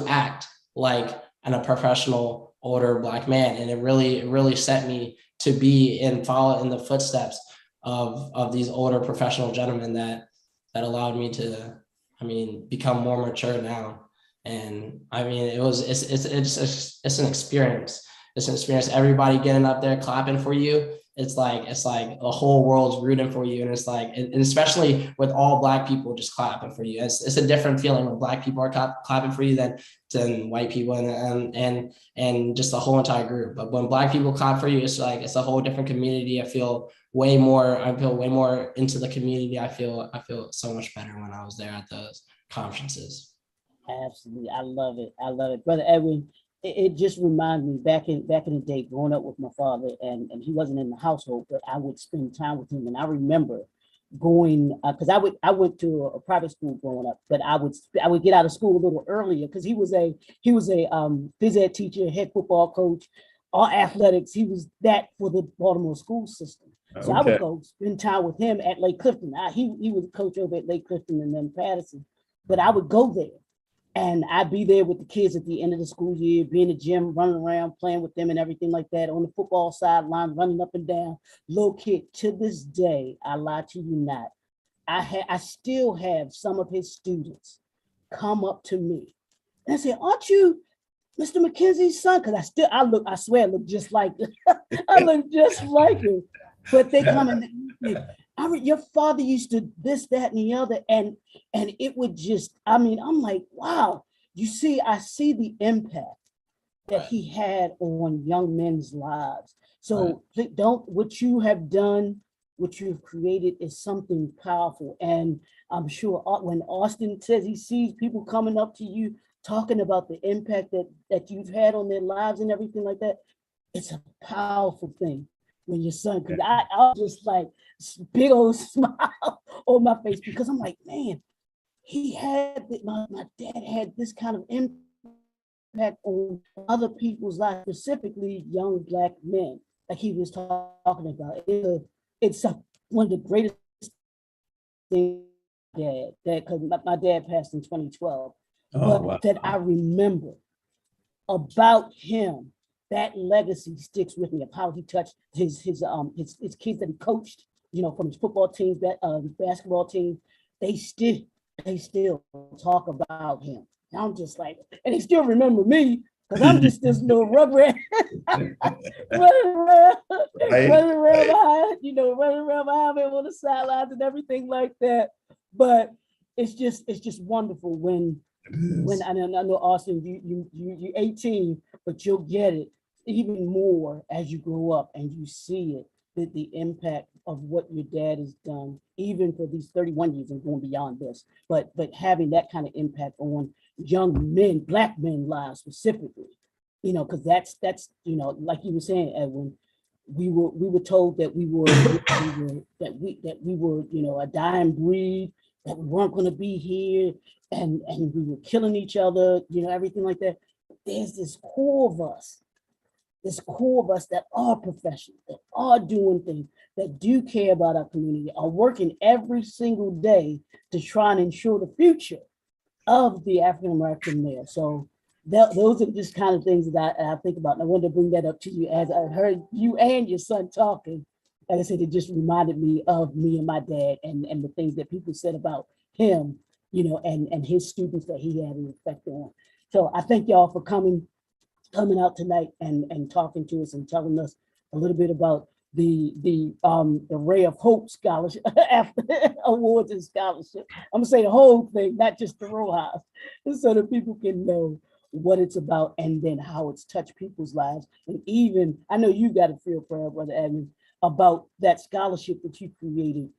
act like a professional older Black man. And it really set me to be and follow in the footsteps of these older professional gentlemen that allowed me to, I mean, become more mature now. And I mean, it's an experience. It's an experience. Everybody getting up there clapping for you. It's like the whole world's rooting for you. And it's like, and especially with all Black people just clapping for you. It's a different feeling when Black people are clapping for you than white people and just the whole entire group. But when Black people clap for you, it's a whole different community. I feel way more into the community. I feel so much better when I was there at those conferences. Absolutely. I love it. Brother Edwin, it just reminds me back in the day growing up with my father, and he wasn't in the household, but I would spend time with him. And I remember going, because I went to a private school growing up, but I would get out of school a little earlier because he was a phys ed teacher, head football coach, all athletics. He was that for the Baltimore school system. So I would go spend time with him at Lake Clifton. He was a coach over at Lake Clifton and then Patterson, but I would go there. And I'd be there with the kids at the end of the school year, be in the gym, running around, playing with them and everything like that, on the football sideline, running up and down. Little kid, to this day, I lie to you not, I still have some of his students come up to me and say, "Aren't you Mr. McKenzie's son?" Because I swear I look just like I look just like him. But they come and your father used to this, that, and the other. And it would just, I mean, I'm like, wow, I see the impact that he had on young men's lives. So what you have done, what you've created is something powerful. And I'm sure when Austin says he sees people coming up to you, talking about the impact that you've had on their lives and everything like that, it's a powerful thing. When your son, because I was just like big old smile on my face, because I'm like, man, my dad had this kind of impact on other people's lives, specifically young Black men. like he was talking about. It's one of the greatest things that because my dad passed in 2012, but wow. that I remember about him. That legacy sticks with me of how he touched his kids that he coached, you know, from his football teams, basketball team. They still talk about him. And I'm just like, and they still remember me because I'm just this little rugrat running around behind, you know, running around behind him on the sidelines and everything like that. But it's just wonderful when I know Austin, you 18, but you'll get it even more as you grow up and you see it, the impact of what your dad has done, even for these 31 years and going beyond this, but having that kind of impact on young men, Black men lives specifically, you know, because that's you know, like you were saying, Edwin, we were told that we were you know, a dying breed, that we weren't going to be here, and we were killing each other, you know, everything like that. There's this core of us that are professionals, that are doing things, that do care about our community, are working every single day to try and ensure the future of the African American male. So those are just kind of things that I think about. And I wanted to bring that up to you as I heard you and your son talking. Like I said, it just reminded me of me and my dad and the things that people said about him, you know, and his students that he had an effect on. So I thank y'all for coming out tonight and talking to us and telling us a little bit about the Ray of Hope Scholarship Awards and Scholarship. I'm gonna say the whole thing, not just the row house, so that people can know what it's about and then how it's touched people's lives. And even, I know you got a feel for it, Brother Edmund, about that scholarship that you created,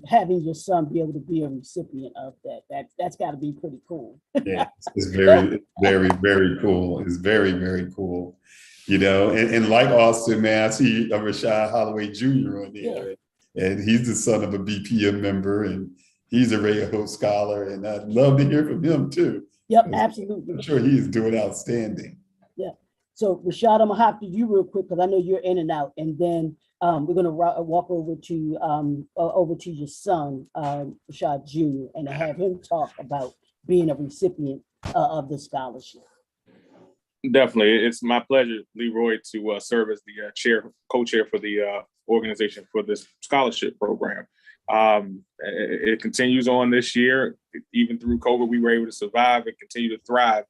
having your son be able to be a recipient of that. That's got to be pretty cool. Yeah, it's very, very, very cool. It's very, very cool. You know, and like Austin, man, I see Rashad Holloway Jr. on there, and he's the son of a BPM member, and he's a Ray of Hope scholar, and I'd love to hear from him too. Yep, absolutely. I'm sure he is doing outstanding. Yeah. So Rashad, I'm gonna hop to you real quick because I know you're in and out, and then we're gonna walk over to your son, Rashad Jr., and have him talk about being a recipient of the scholarship. Definitely, it's my pleasure, Leroy, to serve as the co-chair for the organization for this scholarship program. It continues on this year. Even through COVID, we were able to survive and continue to thrive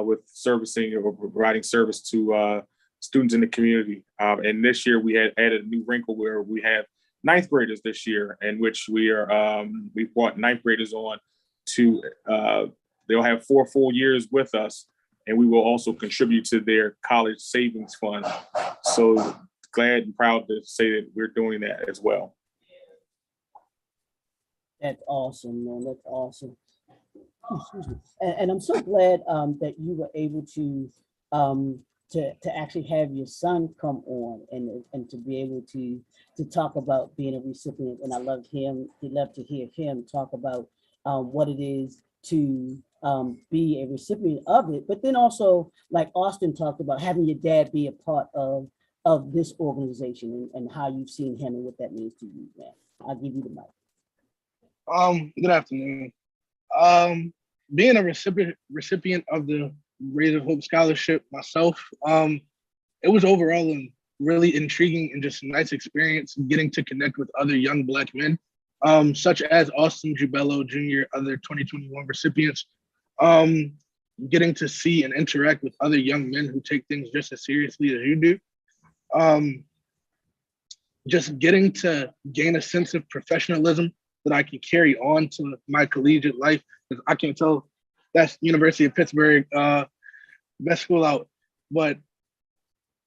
with servicing or providing service to students in the community. And this year, we had added a new wrinkle where we have ninth graders this year, in which we brought ninth graders on to they'll have 4 full years with us. And we will also contribute to their college savings fund. So glad and proud to say that we're doing that as well. That's awesome, man. That's awesome. Excuse me. And I'm so glad that you were able to actually have your son come on and to be able to talk about being a recipient. And I love to hear him talk about what it is to be a recipient of it, but then also, like Austin talked about, having your dad be a part of this organization and how you've seen him and what that means to you, man. I'll give you the mic. Good afternoon. Being a recipient of the Rays of Hope Scholarship myself, it was overall a really intriguing and just a nice experience getting to connect with other young Black men, such as Austin Jubello Jr., other 2021 recipients. Getting to see and interact with other young men who take things just as seriously as you do. Just getting to gain a sense of professionalism that I can carry on to my collegiate life. Because I can tell that's University of Pittsburgh, best school out. But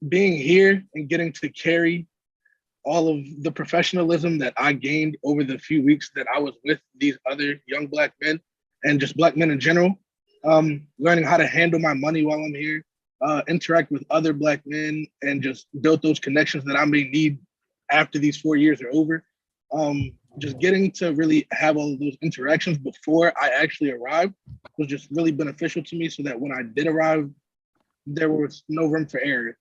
being here and getting to carry all of the professionalism that I gained over the few weeks that I was with these other young Black men and just Black men in general, learning how to handle my money while I'm here, interact with other Black men, and just build those connections that I may need after these 4 years are over. Just getting to really have all of those interactions before I actually arrived was just really beneficial to me, so that when I did arrive, there was no room for error.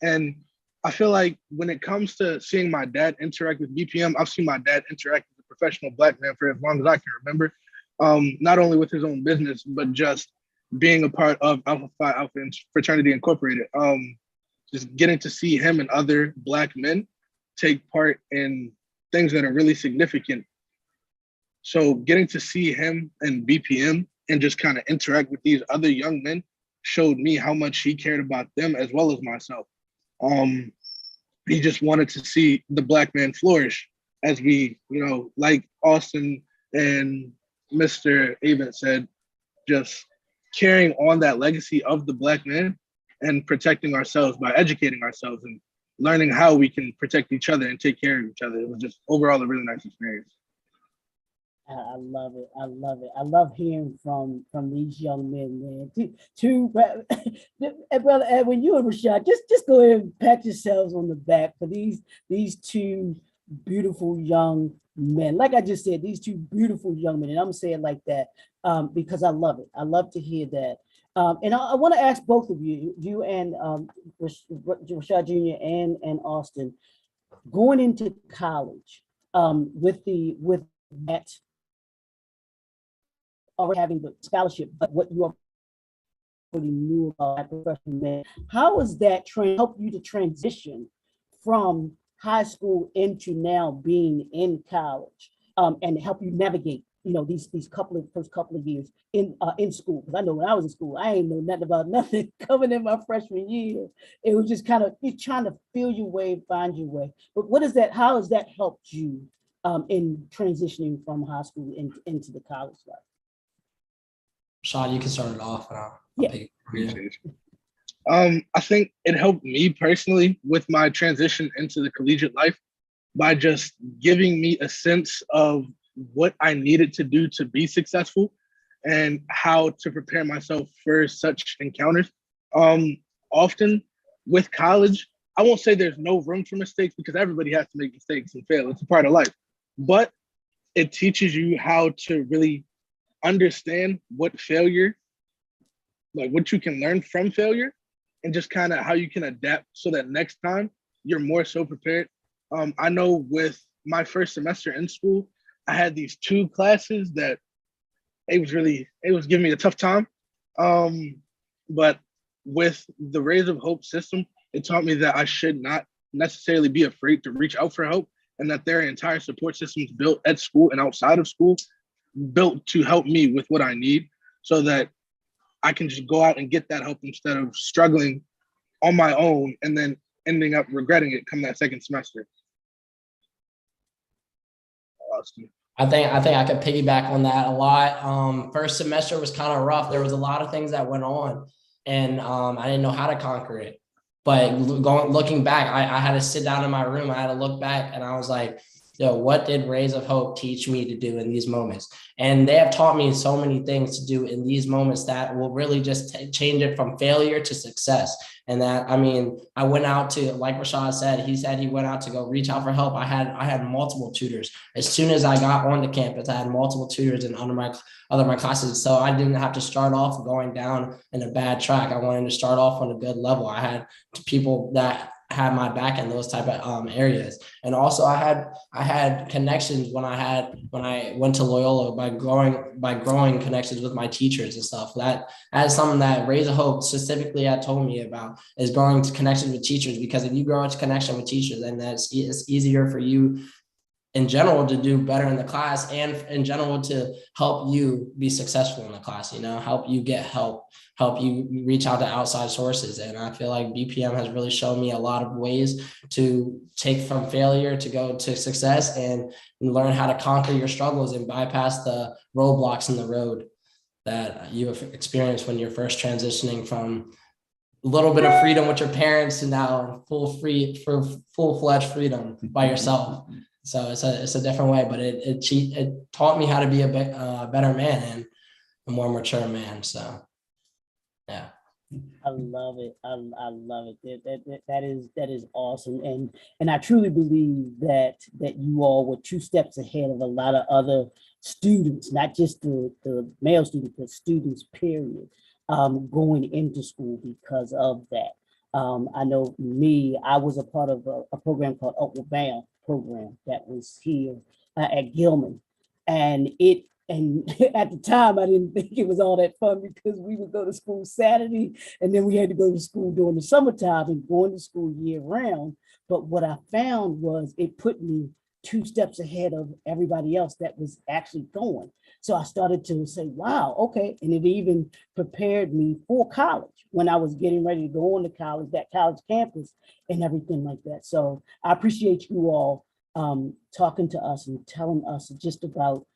And I feel like when it comes to seeing my dad interact with BPM, I've seen my dad interact with a professional Black man for as long as I can remember. Not only with his own business, but just being a part of Alpha Phi Alpha Fraternity Incorporated. Just getting to see him and other Black men take part in things that are really significant. So getting to see him and BPM and just kind of interact with these other young men showed me how much he cared about them as well as myself. He just wanted to see the Black man flourish as we, like Austin and Mr. Avent said, just carrying on that legacy of the Black man and protecting ourselves by educating ourselves and learning how we can protect each other and take care of each other. It was just overall a really nice experience. I love it. I love it. I love hearing from these young men, man. Brother Edwin, you and Rashad, just go ahead and pat yourselves on the back for these two beautiful young men. Like I just said, these two beautiful young men, and I'm saying it like that because I love it. I love to hear that. And I want to ask both of you and Rashad Jr. and Austin, going into college with that already having the scholarship, but what you already knew about that professional man, how has that helped you to transition from high school into now being in college, and help you navigate, these first couple of years in school? Because I know when I was in school, I ain't know nothing about nothing coming in my freshman year. It was just kind of you're trying to feel your way, find your way. But how has that helped you in transitioning from high school into the college life? Sean, you can start it off. I think it helped me personally with my transition into the collegiate life by just giving me a sense of what I needed to do to be successful and how to prepare myself for such encounters. Often with college, I won't say there's no room for mistakes because everybody has to make mistakes and fail. It's a part of life. But it teaches you how to really understand what failure, like what you can learn from failure, and just kind of how you can adapt so that next time you're more so prepared. I know with my first semester in school, I had these two classes that it was giving me a tough time. But with the Rays of Hope system, it taught me that I should not necessarily be afraid to reach out for help, and that their entire support system is built at school and outside of school, built to help me with what I need so that I can just go out and get that help instead of struggling on my own and then ending up regretting it come that second semester. I think I could piggyback on that a lot. First semester was kind of rough. There was a lot of things that went on, and I didn't know how to conquer it. But looking back, I had to sit down in my room. I had to look back, and I was like, what did Rays of Hope teach me to do in these moments? And they have taught me so many things to do in these moments that will really just change it from failure to success. And that, I went out to, like Rashad said he went out to go reach out for help. I had multiple tutors. As soon as I got onto campus, I had multiple tutors in my classes. So I didn't have to start off going down in a bad track. I wanted to start off on a good level. I had people that had my back in those type of areas. And also I had connections when I went to Loyola by growing connections with my teachers and stuff. That is something that Raise a Hope specifically had told me about, is growing connections with teachers, because if you grow a connection with teachers, then it's easier for you in general to do better in the class, and in general to help you be successful in the class, help you get help you reach out to outside sources. And I feel like BPM has really shown me a lot of ways to take from failure to go to success and learn how to conquer your struggles and bypass the roadblocks in the road that you have experienced when you're first transitioning from a little bit of freedom with your parents to now full-fledged freedom by yourself. So it's a different way, but it taught me how to be a better man and a more mature man. So, yeah. I love it. I love it. That is awesome. And I truly believe that you all were 2 steps ahead of a lot of other students, not just the male students, but students, period, going into school because of that. I know me, I was a part of a program called Upward Bound program that was here at Gilman. And at the time, I didn't think it was all that fun because we would go to school Saturday and then we had to go to school during the summertime and going to school year round. But what I found was it put me 2 steps ahead of everybody else that was actually going. So I started to say, wow, okay. And it even prepared me for college when I was getting ready to go on to college, that college campus and everything like that. So I appreciate you all talking to us and telling us just about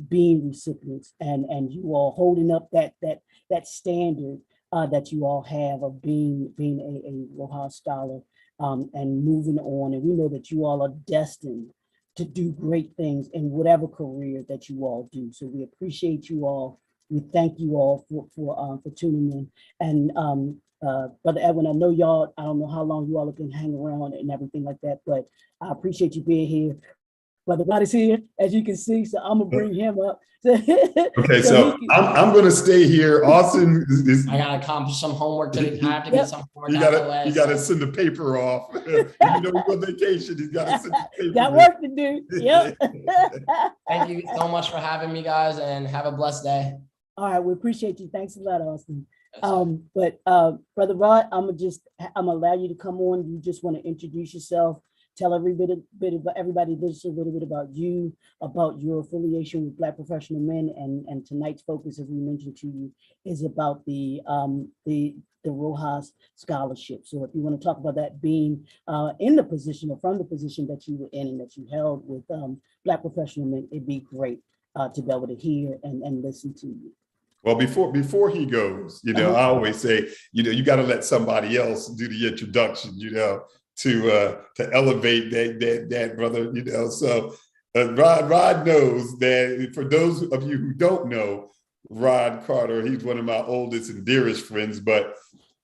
being recipients and you all holding up that standard that you all have of being a Rojas Scholar and moving on. And we know that you all are destined to do great things in whatever career that you all do. So we appreciate you all. We thank you all for tuning in. And Brother Edwin, I know y'all, I don't know how long you all have been hanging around and everything like that, but I appreciate you being here. Brother Rod is here, as you can see, so I'm gonna bring him up. Okay, so I'm gonna stay here. Austin is I gotta accomplish some homework today. I have to get some homework you out of the way. You gotta send the paper off. Even though he's on vacation, he's gotta send the paper. Got work to do. Yep. Thank you so much for having me, guys, and have a blessed day. All right, we appreciate you. Thanks a lot, Austin. Yes, Brother Rod, I'm gonna allow you to come on. You just want to introduce yourself, tell everybody just a little bit about you, about your affiliation with Black Professional Men, and tonight's focus, as we mentioned to you, is about the Rojas Scholarship. So if you want to talk about that being in the position or from the position that you were in and that you held with Black Professional Men, it'd be great to be able to hear and listen to you. Well, before he goes, I always say, you got to let somebody else do the introduction, to elevate that brother, So Rod knows that. For those of you who don't know Rod Carter, he's one of my oldest and dearest friends, but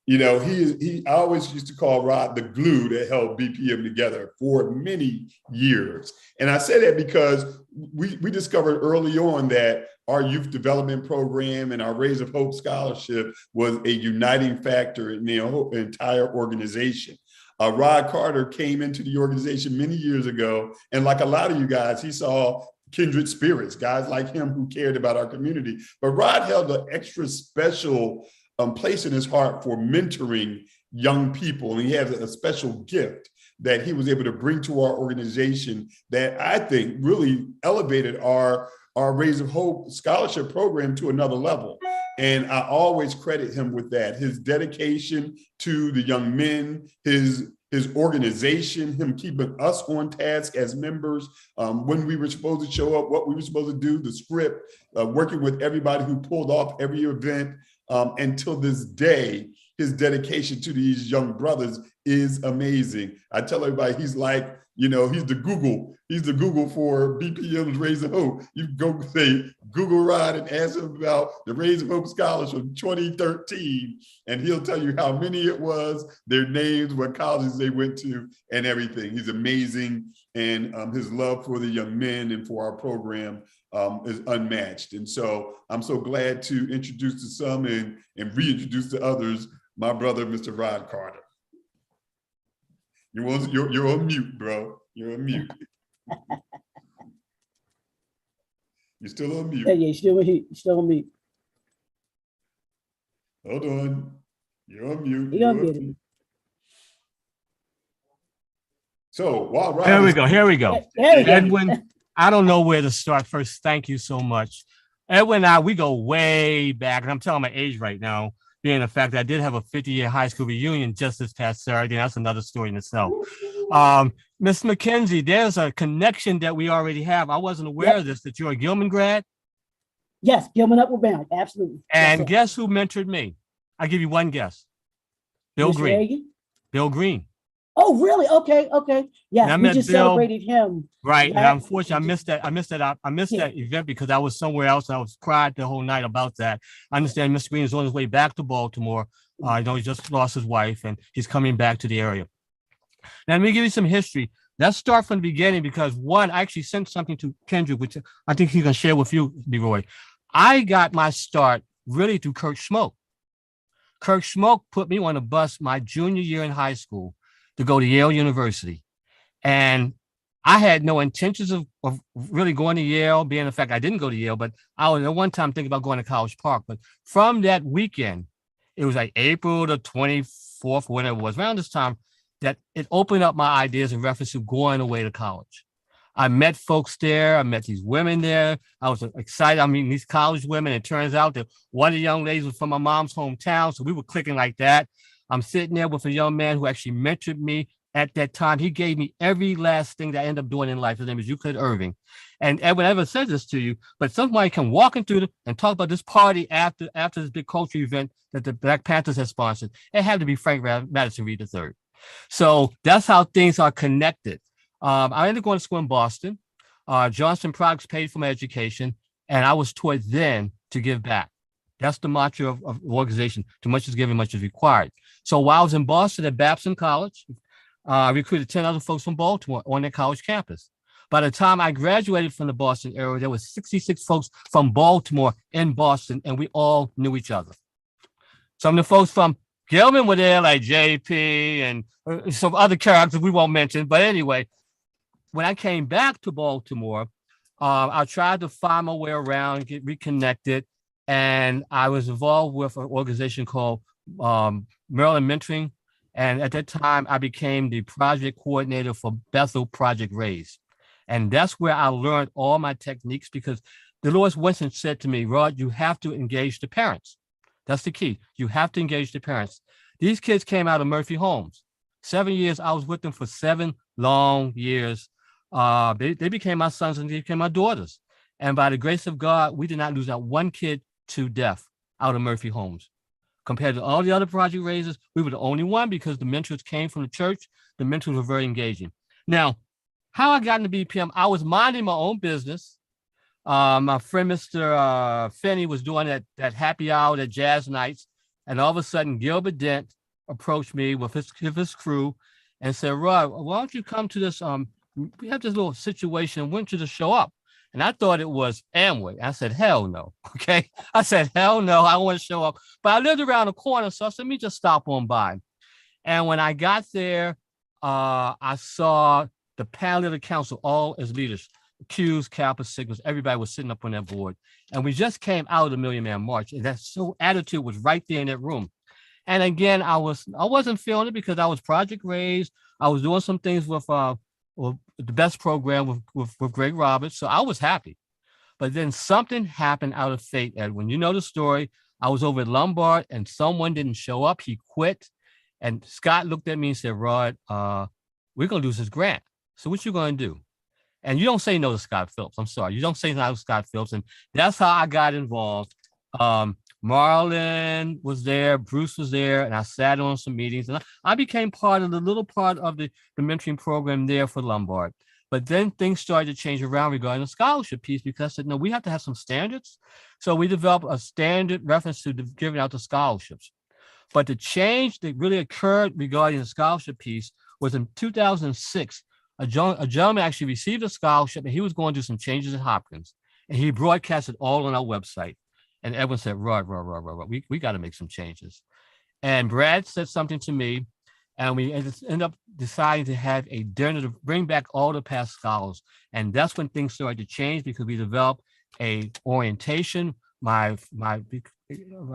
I always used to call Rod the glue that held BPM together for many years. And I say that because we discovered early on that our youth development program and our Rays of Hope scholarship was a uniting factor in the entire organization. Rod Carter came into the organization many years ago, and like a lot of you guys, he saw kindred spirits, guys like him who cared about our community. But Rod held an extra special place in his heart for mentoring young people, and he has a special gift that he was able to bring to our organization that I think really elevated our Rays of Hope scholarship program to another level. And I always credit him with that, his dedication to the young men, his organization, him keeping us on task as members, when we were supposed to show up, what we were supposed to do, the script, working with everybody who pulled off every event. Until this day, his dedication to these young brothers is amazing. I tell everybody, he's like, he's the Google for BPM's Rays of Hope. You go say Google Rod and ask him about the Rays of Hope Scholars from 2013, and he'll tell you how many it was, their names, what colleges they went to, and everything. He's amazing, and his love for the young men and for our program is unmatched. And so I'm so glad to introduce to some and reintroduce to others my brother, Mr. Rod Carter. You're on mute, bro. You're on mute. You're still on mute. Yeah, you're still on mute. Hold on. You're on mute. You're on mute. So while Rod Here we go. Edwin, I don't know where to start first. Thank you so much. Edwin and I, we go way back, and I'm telling my age right now, being the fact that I did have a 50-year high school reunion just this past Saturday. That's another story in itself. Miss McKenzie, there's a connection that we already have. I wasn't aware of this, that you're a Gilman grad. Yes, Gilman Upward Bound, absolutely. And yes, guess who mentored me? I'll give you one guess. Bill Mr. Green. Reagan? Bill Green. Oh, really? Okay. Yeah, we just celebrated him. Right. And unfortunately, I missed that event because I was somewhere else. I was cried the whole night about that. I understand Mr. Green is on his way back to Baltimore. I know he just lost his wife and he's coming back to the area. Now, let me give you some history. Let's start from the beginning because one, I actually sent something to Kendrick, which I think he can share with you, Leroy. I got my start really through Kurt Schmoke. Kirk Schmoke put me on a bus my junior year in high school to go to Yale University. And I had no intentions of really going to Yale, being the fact I didn't go to Yale, but I was at one time thinking about going to College Park. But from that weekend, it was like April the 24th, when it was around this time, that it opened up my ideas in reference to going away to college. I met folks there. I met these women there. I was excited. I mean, these college women. It turns out that one of the young ladies was from my mom's hometown. So we were clicking like that. I'm sitting there with a young man who actually mentored me at that time. He gave me every last thing that I ended up doing in life. His name is Euclid Irving. And Edwin never said this to you, but somebody can walk into and talk about this party after this big culture event that the Black Panthers had sponsored. It had to be Frank Madison Reed III. So that's how things are connected. I ended up going to school in Boston. Johnson Products paid for my education, and I was taught then to give back. That's the mantra of the organization. Too much is given, much is required. So while I was in Boston at Babson College, I recruited 10 other folks from Baltimore on their college campus. By the time I graduated from the Boston area, there were 66 folks from Baltimore in Boston, and we all knew each other. Some of the folks from Gilman were there, like JP and some other characters we won't mention. But anyway, when I came back to Baltimore, I tried to find my way around, get reconnected, and I was involved with an organization called Maryland Mentoring. And at that time, I became the project coordinator for Bethel Project Raise. And that's where I learned all my techniques, because Dolores Winston said to me, Rod, you have to engage the parents. That's the key. You have to engage the parents. These kids came out of Murphy Homes. 7 years, I was with them for 7 long years. They became my sons and they became my daughters. And by the grace of God, we did not lose out one kid to death out of Murphy Homes. Compared to all the other project raisers, we were the only one, because the mentors came from the church. The mentors were very engaging. Now, how I got into BPM, I was minding my own business. My friend, Mr. Finney, was doing that happy hour at Jazz Nights. And all of a sudden, Gilbert Dent approached me with his crew and said, Rod, why don't you come to this? We have this little situation. When should you show up? And I thought it was Amway. I said, hell no. Okay. I said, hell no, I don't want to show up. But I lived around the corner, so I said, let me just stop on by. And when I got there, I saw the panel of the council, all as leaders, Qs, Kappa, Sigmas, everybody was sitting up on that board. And we just came out of the Million Man March. And that attitude was right there in that room. And again, I wasn't feeling it, because I was project raised. I was doing some things with the best program with Greg Roberts. So I was happy. But then something happened out of fate, Edwin. You know the story. I was over at Lombard and someone didn't show up. He quit. And Scott looked at me and said, Rod, we're going to lose this grant. So what you going to do? And you don't say no to Scott Phillips. I'm sorry. You don't say no to Scott Phillips. And that's how I got involved. Marlon was there, Bruce was there, and I sat on some meetings. And I became part of the mentoring program there for Lombard. But then things started to change around regarding the scholarship piece, because I said, no, we have to have some standards. So we developed a standard reference to giving out the scholarships. But the change that really occurred regarding the scholarship piece was in 2006. A gentleman actually received a scholarship, and he was going to do some changes at Hopkins. And he broadcasted all on our website. And Edwin said, Rod, we got to make some changes. And Brad said something to me, and we ended up deciding to have a dinner to bring back all the past scholars. And that's when things started to change, because we developed a orientation. My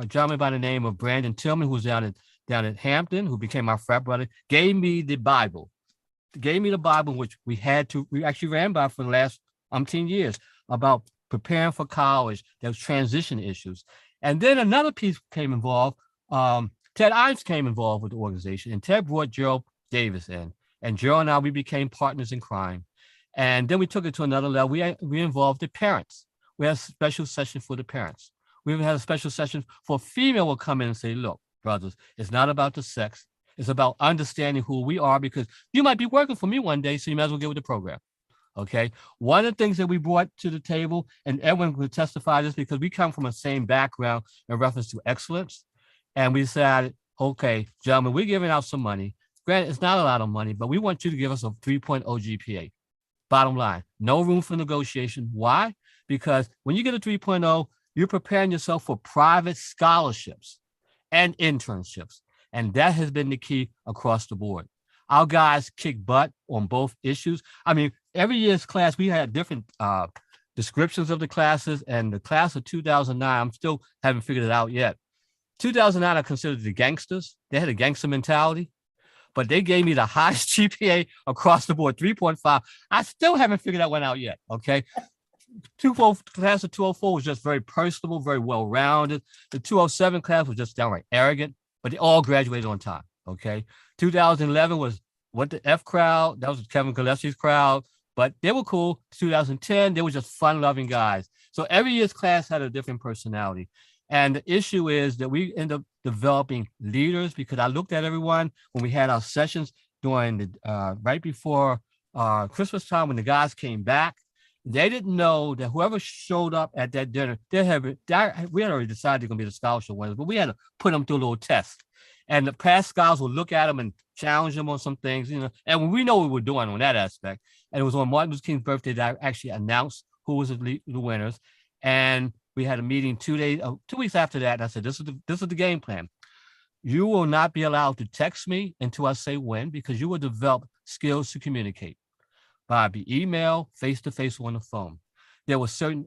gentleman by the name of Brandon Tillman, who was down at Hampton, who became my frat brother, gave me the Bible, which we actually ran by for the last 10 years, about preparing for college. There was transition issues. And then another piece came involved. Ted Ives came involved with the organization, and Ted brought Gerald Davis in. And Gerald and I, we became partners in crime. And then we took it to another level. We involved the parents. We had a special session for the parents. We even had a special session for a female will come in and say, look, brothers, it's not about the sex. It's about understanding who we are, because you might be working for me one day, so you might as well get with the program. Okay. One of the things that we brought to the table, and Edwin could testify this, because we come from the same background in reference to excellence. And we decided, okay, gentlemen, we're giving out some money. Granted, it's not a lot of money, but we want you to give us a 3.0 GPA. Bottom line, no room for negotiation. Why? Because when you get a 3.0, you're preparing yourself for private scholarships. and internships. And that has been the key across the board. Our guys kick butt on both issues. I mean, every year's class, we had different descriptions of the classes, and the class of 2009, I'm still haven't figured it out yet. 2009 are considered the gangsters. They had a gangster mentality, but they gave me the highest GPA across the board, 3.5. I still haven't figured that one out yet, okay? Class of 204 was just very personable, very well-rounded. The 207 class was just downright arrogant, but they all graduated on time, okay? 2011 was what the F crowd, that was Kevin Gillespie's crowd, but they were cool. 2010, they were just fun-loving guys. So every year's class had a different personality. And the issue is that we end up developing leaders, because I looked at everyone when we had our sessions during the right before Christmas time, when the guys came back. They didn't know that whoever showed up at that dinner, we had already decided they're going to be the scholarship winners, but we had to put them through a little test. And the past scholars would look at them and challenge them on some things, you know. And we know what we were doing on that aspect. And it was on Martin Luther King's birthday that I actually announced who was the winners. And we had a meeting 2 weeks after that. And I said, this is the game plan. You will not be allowed to text me until I say when, because you will develop skills to communicate by email, face-to-face, on the phone. There were certain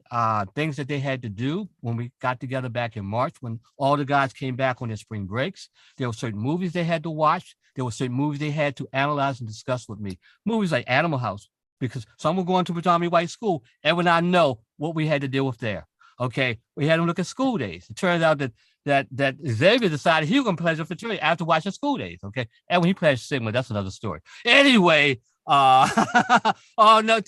things that they had to do when we got together back in March, when all the guys came back on their spring breaks. There were certain movies they had to watch. There were certain movies they had to analyze and discuss with me. Movies like Animal House, because some were going to predominantly white school. Everyone I know what we had to deal with there. Okay, we had them look at School Days. It turns out that Xavier decided he was going to pledge a fraternity after watching School Days. Okay, and when he pledged Sigma, that's another story. Anyway, oh no,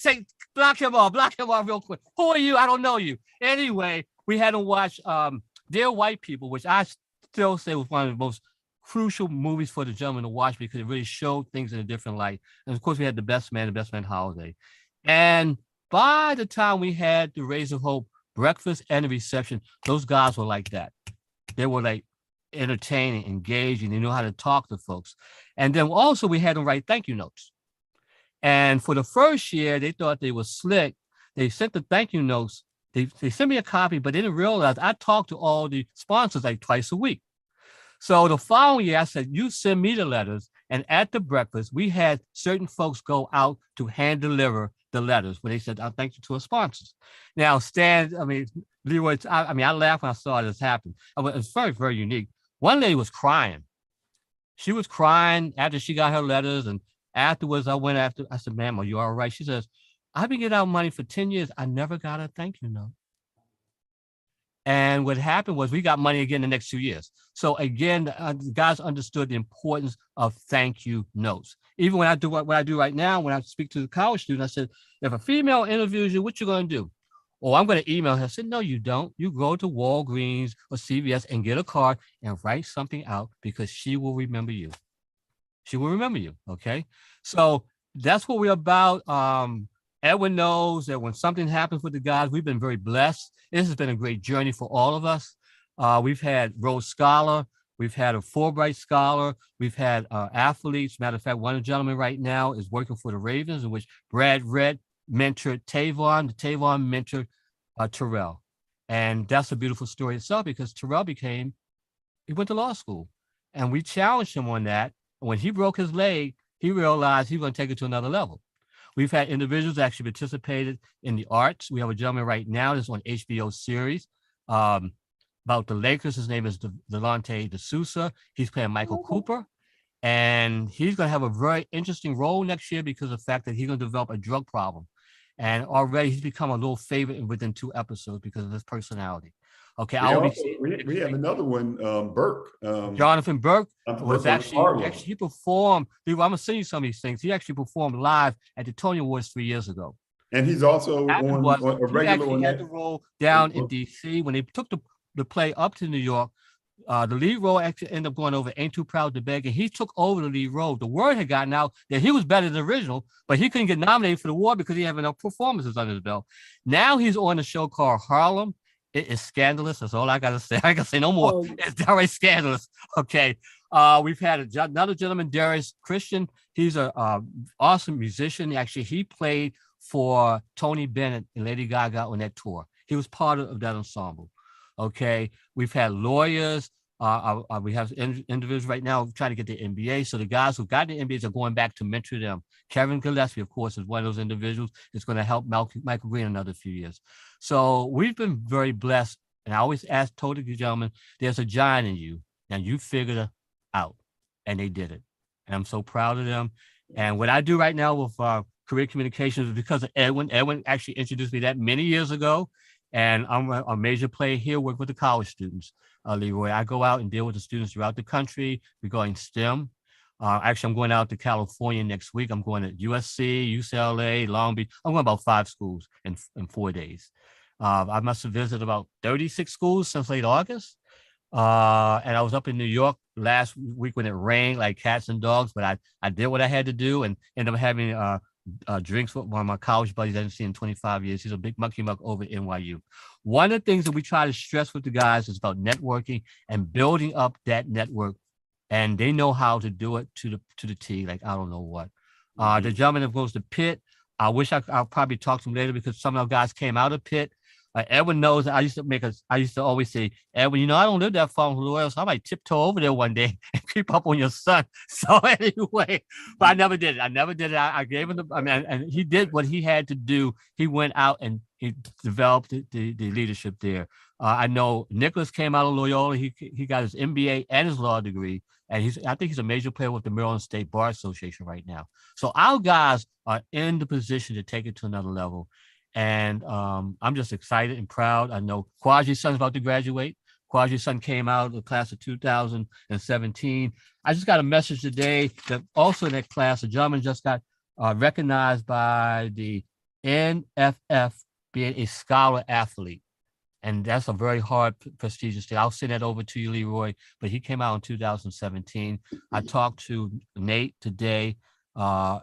block him off real quick. Who are you? I don't know you. Anyway, we had to watch Dear White People, which I still say was one of the most crucial movies for the gentleman to watch, because it really showed things in a different light. And of course, we had The Best Man Holiday. And by the time we had the Rays of Hope breakfast and the reception, those guys were like that. They were like entertaining, engaging. They knew how to talk to folks. And then also we had them write thank you notes. And for the first year, they thought they were slick. They sent the thank you notes. They sent me a copy, but they didn't realize I talked to all the sponsors like twice a week. So the following year, I said, you send me the letters. And at the breakfast, we had certain folks go out to hand deliver the letters when they said, I thank you to our sponsors. Now, Leroy, I laughed when I saw this happen. It's very, very unique. One lady was crying. She was crying after she got her letters, and afterwards, I said, ma'am, are you all right? She says, I've been getting out money for 10 years. I never got a thank you note. And what happened was we got money again the next 2 years. So again, the guys understood the importance of thank you notes. Even when I do what I do right now, when I speak to the college student, I said, if a female interviews you, what you going to do? Oh, I'm going to email her. I said, no, you don't. You go to Walgreens or CVS and get a card and write something out, because she will remember you. She will remember you, okay? So that's what we're about. Edwin knows that when something happens with the guys, we've been very blessed. This has been a great journey for all of us. We've had Rhodes Scholar. We've had a Fulbright Scholar. We've had athletes. Matter of fact, one gentleman right now is working for the Ravens, in which Brad Redd mentored Tavon. The Tavon mentored Terrell. And that's a beautiful story itself, because Terrell he went to law school. And we challenged him on that. When he broke his leg, he realized he was going to take it to another level. We've had individuals that actually participated in the arts. We have a gentleman right now that's on HBO series about the Lakers. His name is Delonte D'Souza. He's playing Michael Cooper. And he's going to have a very interesting role next year because of the fact that he's going to develop a drug problem. And already he's become a little favorite within 2 episodes because of his personality. Okay, we have another one, Burke. Jonathan Burke was actually he performed. I'm gonna send you some of these things. He actually performed live at the Tony Awards 3 years ago. And he's also on a regular one. He had the role down in DC when they took the play up to New York. The lead role actually ended up going over Ain't Too Proud to Beg, and he took over the lead role. The word had gotten out that he was better than the original, but he couldn't get nominated for the award because he had enough performances under his belt. Now he's on a show called Harlem. It is scandalous. That's all I got to say. I can say no more. It's downright scandalous. Okay. We've had another gentleman, Darius Christian. He's an awesome musician. Actually, he played for Tony Bennett and Lady Gaga on that tour. He was part of that ensemble. Okay. We've had lawyers. We have individuals right now trying to get the MBA. So the guys who got the MBAs are going back to mentor them. Kevin Gillespie, of course, is one of those individuals. It's going to help Michael Green another few years. So we've been very blessed. And I always told the gentlemen, there's a giant in you. Now you figured it out. And they did it. And I'm so proud of them. And what I do right now with career communications is because of Edwin. Edwin actually introduced me that many years ago. And I'm a major player here, work with the college students. Leroy, I go out and deal with the students throughout the country regarding STEM. Actually, I'm going out to California next week. I'm going to USC, UCLA, Long Beach. I'm going about 5 schools in 4 days. I must have visited about 36 schools since late August. And I was up in New York last week when it rained like cats and dogs, but I did what I had to do and ended up having drinks with one of my college buddies I didn't see in 25 years. He's a big monkey muck over at NYU. One of the things that we try to stress with the guys is about networking and building up that network. And they know how to do it to the T, like I don't know what. The gentleman that goes to Pitt, I wish I'll probably talk to him later because some of our guys came out of Pitt. Edwin knows I used to always say, Edwin, I don't live that far from Loyal, so I might tiptoe over there one day and creep up on your son. So anyway, but I never did it. I gave him and he did what he had to do. He went out and he developed the leadership there. I know Nicholas came out of Loyola. He got his MBA and his law degree. And I think he's a major player with the Maryland State Bar Association right now. So our guys are in the position to take it to another level. And I'm just excited and proud. I know Kwaji's son's about to graduate. Kwaji's son came out of the class of 2017. I just got a message today that also in that class, a gentleman just got recognized by the NFF being a scholar athlete. And that's a very hard, prestigious thing. I'll send that over to you, Leroy, but he came out in 2017. I talked to Nate today.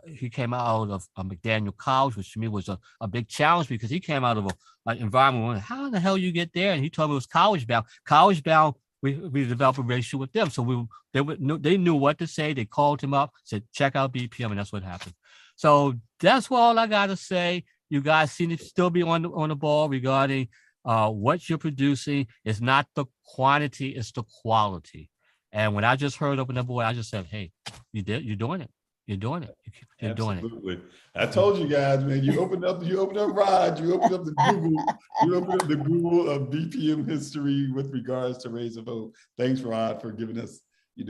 He came out of McDaniel College, which to me was a big challenge because he came out of an environment where, how in the hell you get there? And he told me it was college bound. College bound, we developed a relationship with them. So they knew what to say. They called him up, said, check out BPM, and that's what happened. So that's all I got to say. You guys seem to still be on the ball regarding what you're producing. Is not the quantity, it's the quality. And when I just heard Open Up Boy, I just said, hey, you're doing it. You're doing it. You're doing it. Absolutely. I told you guys, man, you opened up Rod, you opened up the Google of BPM history with regards to Raise a Vote. Thanks, Rod, for giving us,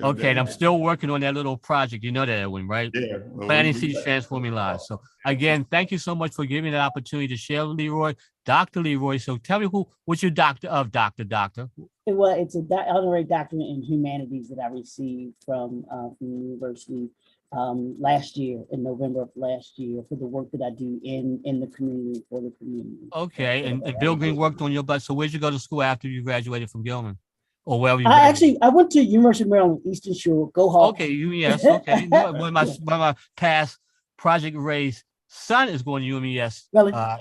okay, and I'm still working on that little project. You know that, Edwin, right? Yeah. Well, Planting Seeds, Transforming Lives. So again, thank you so much for giving me that opportunity to share with Leroy, Dr. Leroy. So tell me what's your doctor of, doctor? Well, it's an honorary doctorate in humanities that I received from the university last year, in November of last year, for the work that I do in the community, for the community. Okay, and Bill Green worked on your butt. So where'd you go to school after you graduated from Gilman? Or wherever you I went to University of Maryland, Eastern Shore. Go Hawks. Okay, yes, okay. One of my past Project Ray's son is going to UMES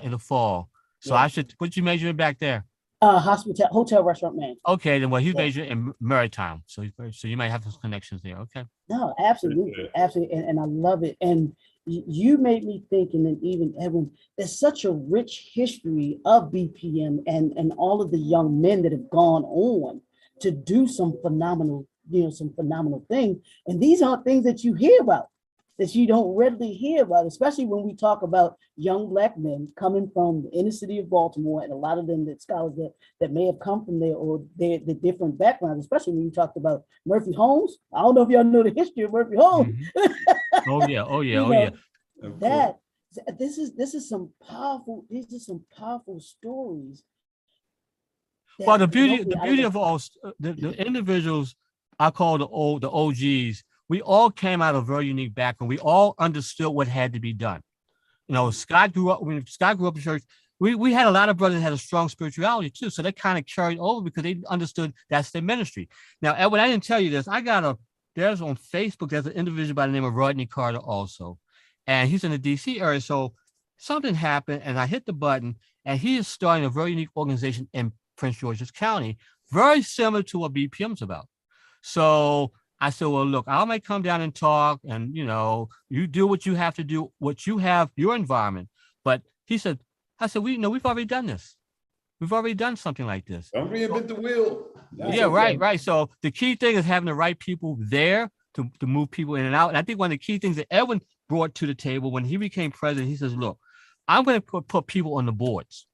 in the fall. So I should, what you major in back there? Hotel restaurant man. Okay, then he's majoring in maritime. So you might have some connections there. Okay. No, absolutely. And I love it. And you made me think, and then even Edwin, there's such a rich history of BPM and all of the young men that have gone on to do some phenomenal things. And these aren't things that you hear about, that you don't readily hear about, especially when we talk about young Black men coming from the inner city of Baltimore, and a lot of them that scholars that may have come from there, or the different backgrounds, especially when you talked about Murphy Holmes. I don't know if y'all know the history of Murphy Holmes. Mm-hmm. Oh yeah. This is some powerful stories. Well, the beauty of all the individuals I call the OGs, we all came out of a very unique background. We all understood what had to be done. Scott grew up in church. We had a lot of brothers that had a strong spirituality too. So they kind of carried over because they understood that's their ministry. Now, Edwin, I didn't tell you this. There's on Facebook, there's an individual by the name of Rodney Carter also. And he's in the DC area. So something happened and I hit the button, and he is starting a very unique organization in Prince George's County, very similar to what BPM's about. So I said, well, look, I might come down and talk, and you do what you have to do, what you have, your environment. But I said, we've already done this. We've already done something like this. Don't reinvent the wheel. Yeah, right. So the key thing is having the right people there to move people in and out. And I think one of the key things that Edwin brought to the table when he became president, he says, look, I'm going to put people on the boards.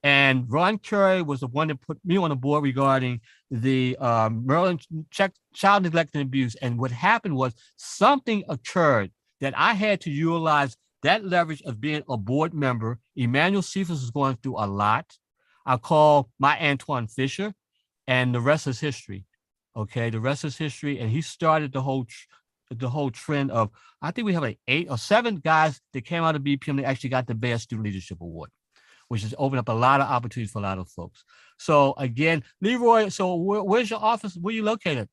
And Ron Curry was the one that put me on the board regarding the Maryland child neglect and abuse. And what happened was something occurred that I had to utilize that leverage of being a board member. Emmanuel Cephas was going through a lot. I called my Antoine Fisher, and the rest is history. Okay, the rest is history. And he started the whole trend of, I think we have like 8 or 7 guys that came out of BPM that actually got the Best Student Leadership Award, which has opened up a lot of opportunities for a lot of folks. So again, Leroy, so where's your office? Where are you located?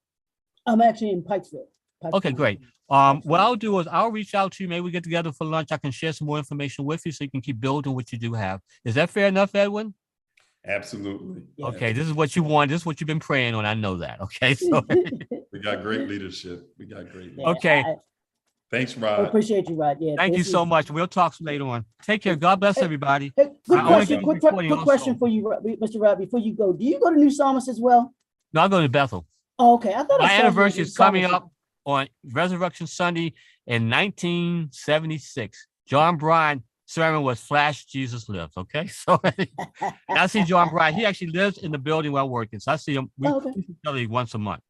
I'm actually in Pikesville. Okay, great. What I'll do is I'll reach out to you. Maybe we get together for lunch. I can share some more information with you so you can keep building what you do have. Is that fair enough, Edwin? Absolutely. Okay, this is what you want. This is what you've been praying on. I know that. Okay, so we got great leadership. Okay. Thanks, Rod. I appreciate you, Rod. Yeah. Thank you so much. We'll talk later on. Take care. God bless everybody. Hey, quick question for you, Mr. Rod, before you go. Do you go to New Psalmist as well? No, I'm going to Bethel. Oh, okay. I thought my anniversary is coming up on Resurrection Sunday in 1976. John Bryan sermon was Flash Jesus Lives. Okay. So I see John Bryan. He actually lives in the building where I'm working. So I see him once a month.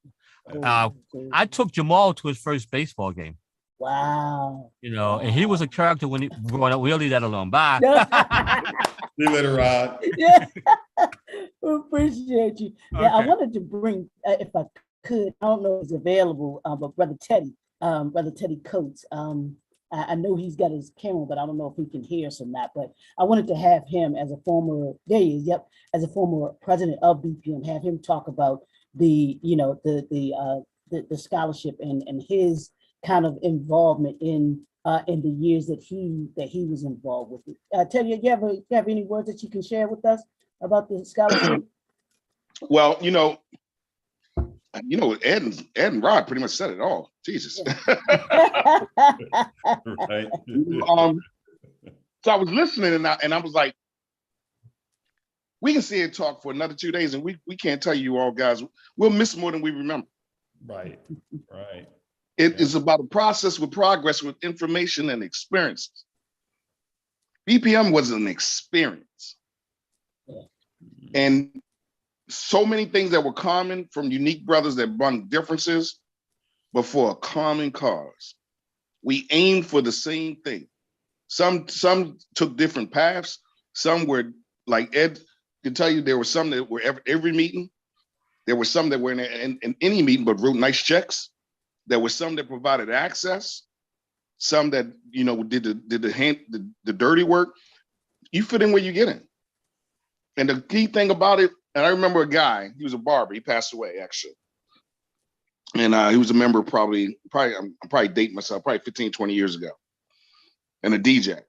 I took Jamal to his first baseball game. Wow. And he was a character when he growing up. We'll leave that alone. Bye. See you later, Rod. Yeah. Appreciate you. Yeah, I wanted to bring, if I could, I don't know if it's available, but Brother Teddy Coates. I know he's got his camera, but I don't know if he can hear us or not. But I wanted to have him as a former, there he is, as a former president of BPM, have him talk about the scholarship and his kind of involvement in the years that he was involved with it. Teddy, you have any words that you can share with us about the scholarship? Well, Ed and Rod pretty much said it all. Jesus. Right. So I was listening and I was like, we can see it talk for another 2 days and we can't tell you all guys, we'll miss more than we remember. Right. It is about a process with progress with information and experiences. BPM was an experience. And so many things that were common from unique brothers that brought differences, but for a common cause. We aimed for the same thing. Some took different paths. Some were, like Ed can tell you, there were some that were every meeting. There were some that were in any meeting, but wrote nice checks. There were some that provided access. Some that, did the dirty work. You fit in where you get in. And the key thing about it, and I remember a guy, he was a barber, he passed away actually. And he was a member I'm probably dating myself, probably 15, 20 years ago, and a DJ.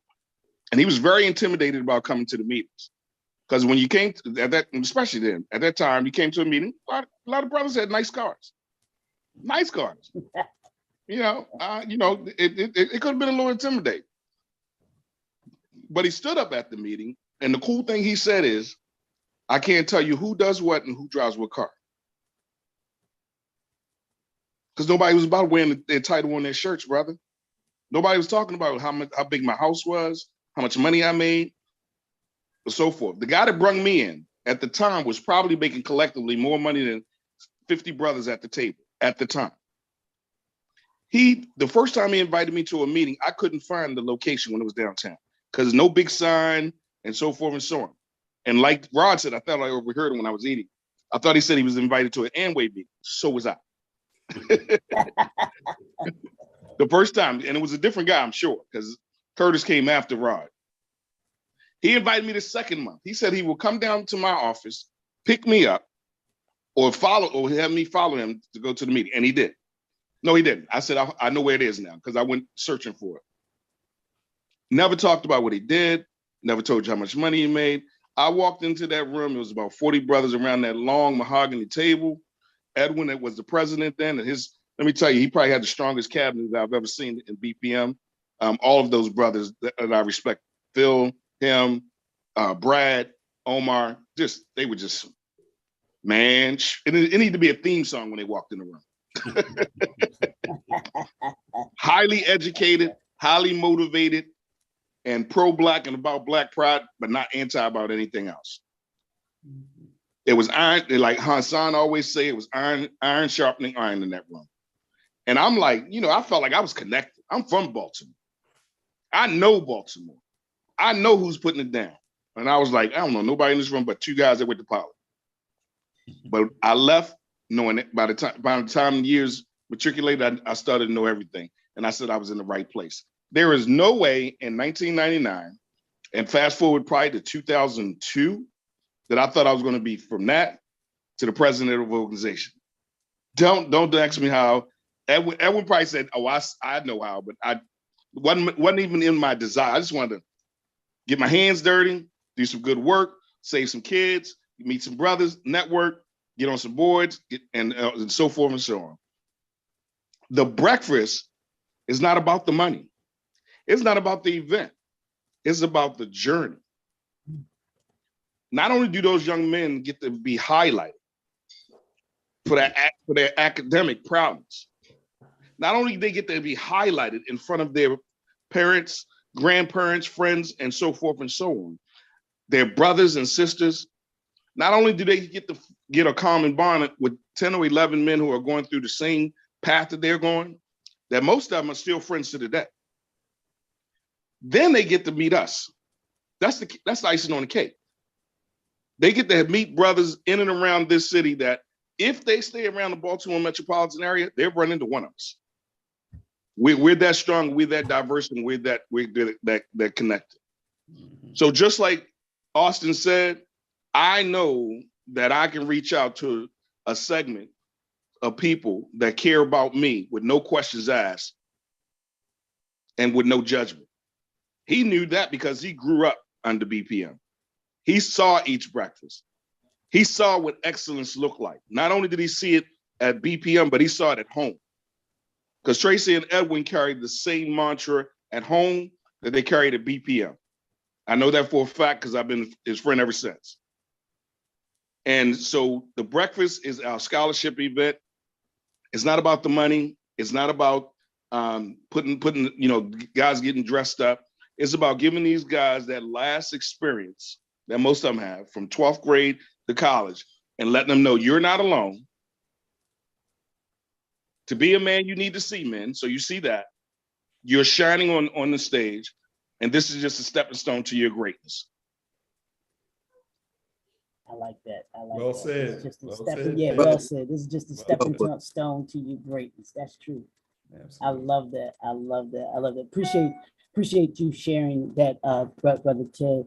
And he was very intimidated about coming to the meetings. Because when you came to especially then, at that time, you came to a meeting, a lot of brothers had nice cars. Nice cars. It could have been a little intimidating. But he stood up at the meeting, and the cool thing he said is, I can't tell you who does what and who drives what car. Because nobody was about wearing their title on their shirts, brother. Nobody was talking about how big my house was, how much money I made, and so forth. The guy that brought me in at the time was probably making collectively more money than 50 brothers at the table at the time. The first time he invited me to a meeting, I couldn't find the location when it was downtown because no big sign and so forth and so on. And like Rod said, I thought I overheard him when I was eating. I thought he said he was invited to an Amway meeting. So was I. The first time, and it was a different guy, I'm sure, because Curtis came after Rod. He invited me the second month. He said he will come down to my office, pick me up, or have me follow him to go to the meeting. And he did. No, he didn't. I said, I know where it is now because I went searching for it. Never talked about what he did. Never told you how much money he made. I walked into that room. It was about 40 brothers around that long mahogany table. Edwin, that was the president then. And let me tell you, he probably had the strongest cabinet that I've ever seen in BPM. All of those brothers that I respect, Phil, him, Brad, Omar, they were just Man, it need to be a theme song when they walked in the room. Highly educated, highly motivated, and pro-Black and about Black pride, but not anti about anything else. It was iron, like Hassan always say, it was iron sharpening iron in that room. And I'm like, I felt like I was connected. I'm from Baltimore. I know Baltimore. I know who's putting it down. And I was like, I don't know nobody in this room but two guys that went to Poly. But I left knowing it. By the time years matriculated, I started to know everything. And I said I was in the right place. There is no way in 1999, and fast forward probably to 2002, that I thought I was going to be from that to the president of an organization. Don't ask me how. Edwin probably said, "Oh, I know how," but I wasn't even in my desire. I just wanted to get my hands dirty, do some good work, save some kids, meet some brothers, network, get on some boards, and so forth and so on. The breakfast is not about the money. It's not about the event. It's about the journey. Not only do those young men get to be highlighted for their academic prowess, not only do they get to be highlighted in front of their parents, grandparents, friends, and so forth and so on, their brothers and sisters, not only do they get to get a common bond with 10 or 11 men who are going through the same path that they're going, that most of them are still friends to the day. Then they get to meet us. That's the icing on the cake. They get to meet brothers in and around this city that if they stay around the Baltimore metropolitan area, they'll run into one of us. We're that strong, we're that diverse, and we're that connected. So just like Austin said, I know that I can reach out to a segment of people that care about me with no questions asked and with no judgment. He knew that because he grew up under BPM. He saw each breakfast. He saw what excellence looked like. Not only did he see it at BPM, but he saw it at home. Because Tracy and Edwin carried the same mantra at home that they carried at BPM. I know that for a fact because I've been his friend ever since. And so the breakfast is our scholarship event. It's not about the money. It's not about putting guys getting dressed up. It's about giving these guys that last experience that most of them have from 12th grade to college and letting them know you're not alone. To be a man, you need to see men. So you see that. You're shining on the stage, and this is just a stepping stone to your greatness. I like that. Well said. It's just a Well stepping, said. yeah, well said. This is just a stepping stone to your greatness. That's true. Absolutely. I love that. I love that. I love that. Appreciate you sharing that, Brother Ted.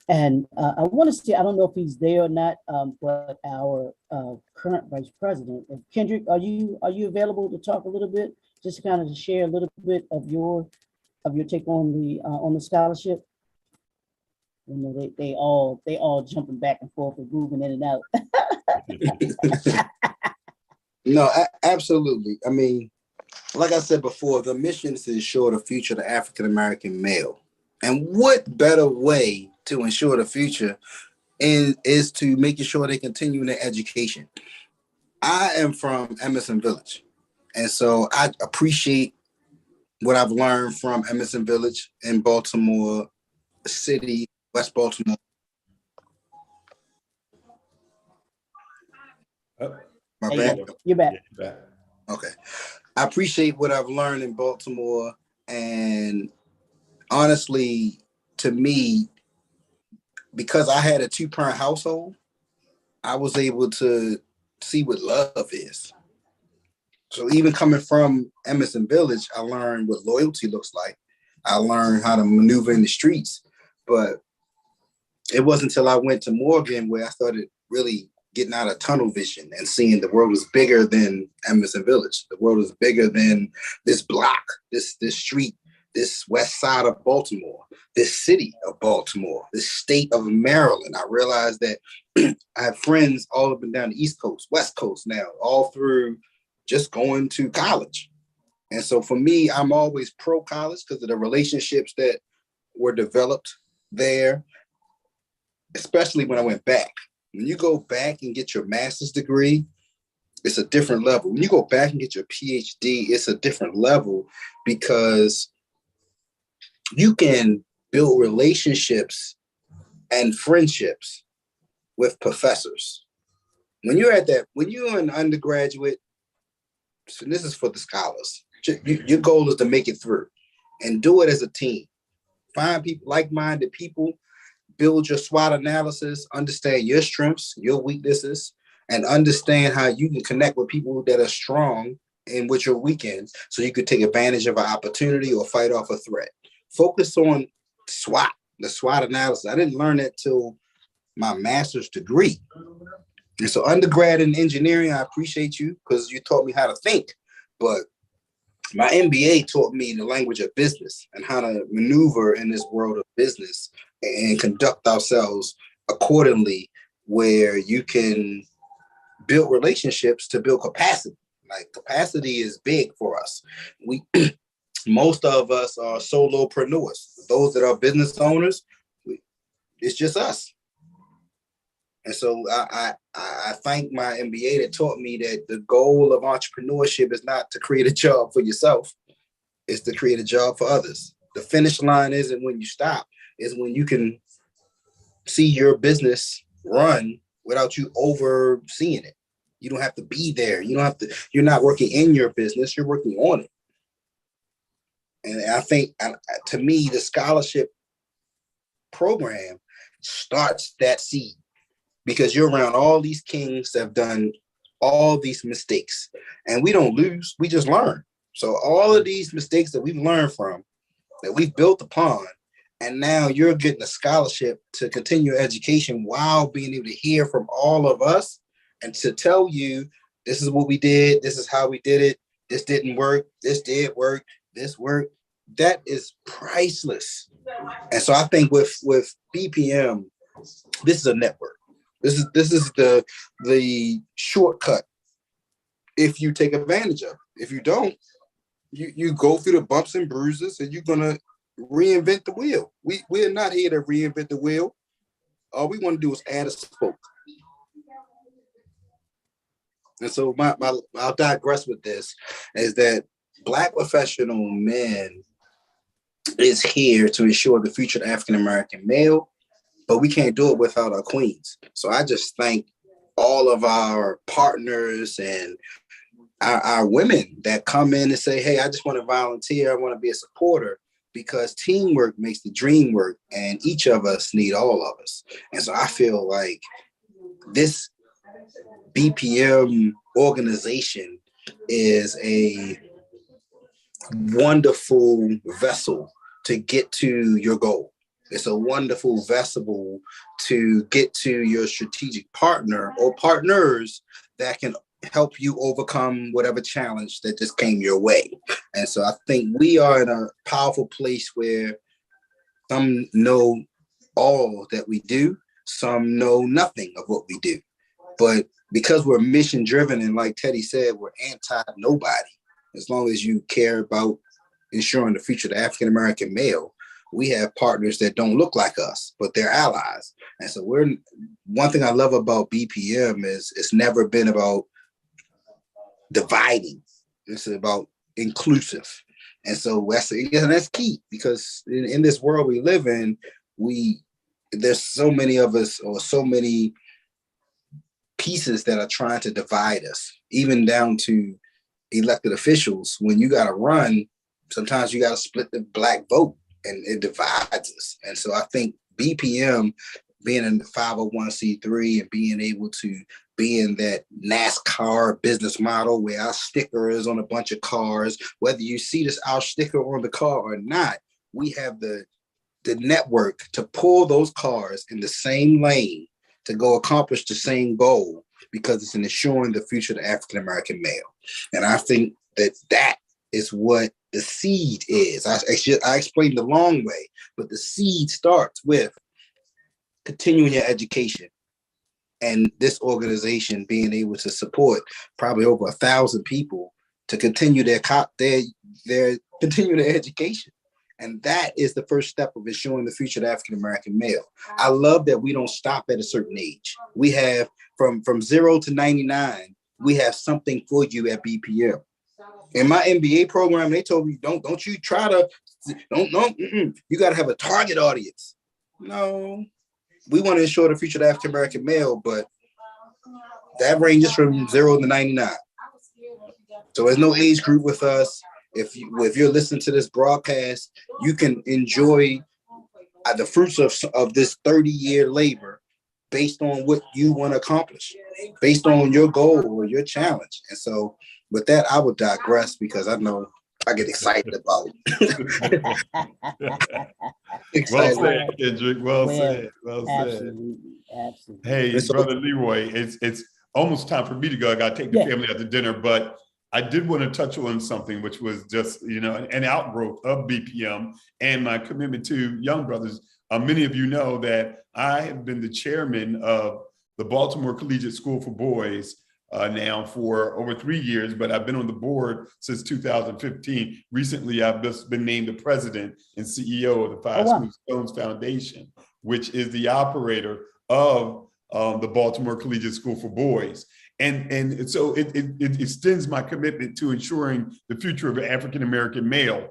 And I want to say, I don't know if he's there or not, but our current vice president, Kendrick, are you available to talk a little bit, just kind of share a little bit of your take on the scholarship? You know, they all jumping back and forth and moving in and out. No, absolutely. I mean, like I said before, the mission is to ensure the future of the African-American male. And what better way to ensure the future is to making sure they continue in their education. I am from Emerson Village. And so I appreciate what I've learned from Emerson Village in Baltimore City, West Baltimore. My bad. You're back. Okay. I appreciate what I've learned in Baltimore. And honestly, to me, because I had a 2-parent household, I was able to see what love is. So even coming from Emerson Village, I learned what loyalty looks like. I learned how to maneuver in the streets. But it wasn't until I went to Morgan where I started really getting out of tunnel vision and seeing the world was bigger than Emerson Village. The world is bigger than this block, this street, this west side of Baltimore, this city of Baltimore, this state of Maryland. I realized that I have friends all up and down the East Coast, West Coast now, all through just going to college. And so for me, I'm always pro-college because of the relationships that were developed there, especially when I went back. When you go back and get your master's degree, it's a different level. When you go back and get your PhD, it's a different level because you can build relationships and friendships with professors. When you're an undergraduate, so this is for the scholars, your goal is to make it through and do it as a team. Find people, like-minded people, build your SWOT analysis, understand your strengths, your weaknesses, and understand how you can connect with people that are strong and with your weekends so you could take advantage of an opportunity or fight off a threat. Focus on SWOT, the SWOT analysis. I didn't learn that till my master's degree. And so undergrad in engineering, I appreciate you because you taught me how to think, but my MBA taught me the language of business and how to maneuver in this world of business and conduct ourselves accordingly, where you can build relationships to build capacity. Like capacity is big for us. Most of us are solopreneurs. Those that are business owners, it's just us. And so I thank my MBA that taught me that the goal of entrepreneurship is not to create a job for yourself, it's to create a job for others. The finish line isn't when you stop, it's when you can see your business run without you overseeing it. You don't have to be there. You're not working in your business, you're working on it. And I think, to me, the scholarship program starts that seed because you're around all these kings that have done all these mistakes. And we don't lose, we just learn. So all of these mistakes that we've learned from, that we've built upon, and now you're getting a scholarship to continue education while being able to hear from all of us and to tell you, this is what we did, this is how we did it, this didn't work, this did work, this worked. That is priceless. And so I think with BPM, this is a network. This is the shortcut if you take advantage of it. If you don't, you go through the bumps and bruises and you're gonna reinvent the wheel. We are not here to reinvent the wheel. All we want to do is add a spoke. And so I'll digress with this, is that Black professional men is here to ensure the future of the African-American male, but we can't do it without our queens. So I just thank all of our partners and our women that come in and say, hey, I just want to volunteer. I want to be a supporter, because teamwork makes the dream work, and each of us need all of us. And so I feel like this BPM organization is a wonderful vessel to get to your goal. It's a wonderful vessel to get to your strategic partner or partners that can help you overcome whatever challenge that just came your way. And so I think we are in a powerful place where some know all that we do, some know nothing of what we do. But because we're mission driven, and like Teddy said, we're anti-nobody. As long as you care about ensuring the future of the African-American male, we have partners that don't look like us, but they're allies. And so one thing I love about BPM is it's never been about dividing. It's about inclusive. And so that's key, because in this world we live in, there's so many of us, or so many pieces that are trying to divide us, even down to elected officials. When you got to run, sometimes you got to split the Black vote, and it divides us. And so I think BPM, being in the 501c3 and being able to be in that NASCAR business model where our sticker is on a bunch of cars, whether you see our sticker on the car or not, we have the network to pull those cars in the same lane to go accomplish the same goal, because it's in ensuring the future of the African-American male. And I think that is what the seed is. I explained the long way, but the seed starts with continuing your education, and this organization being able to support probably over 1,000 people to continue their continue their education. And that is the first step of ensuring the future of the African-American male. I love that we don't stop at a certain age. We have from 0 to 99, we have something for you at BPM. In my MBA program, they told me, don't you try to, you got to have a target audience. No, we want to ensure the future of the African-American male, but that ranges from 0 to 99. So there's no age group with us. If you're listening to this broadcast, you can enjoy the fruits of this 30-year labor based on what you want to accomplish, based on your goal or your challenge. And so with that, I would digress because I know I get excited about it. Well said, Kendrick. Well said. Well said. Absolutely. Hey, Brother Leroy, it's almost time for me to go. I got to take the family out to dinner, but I did want to touch on something which was just, an outgrowth of BPM and my commitment to young brothers. Many of you know that I have been the chairman of the Baltimore Collegiate School for Boys now for over 3 years, but I've been on the board since 2015. Recently, I've just been named the president and CEO of the Five Smooth Stones Foundation, which is the operator of the Baltimore Collegiate School for Boys. And so it extends my commitment to ensuring the future of an African-American male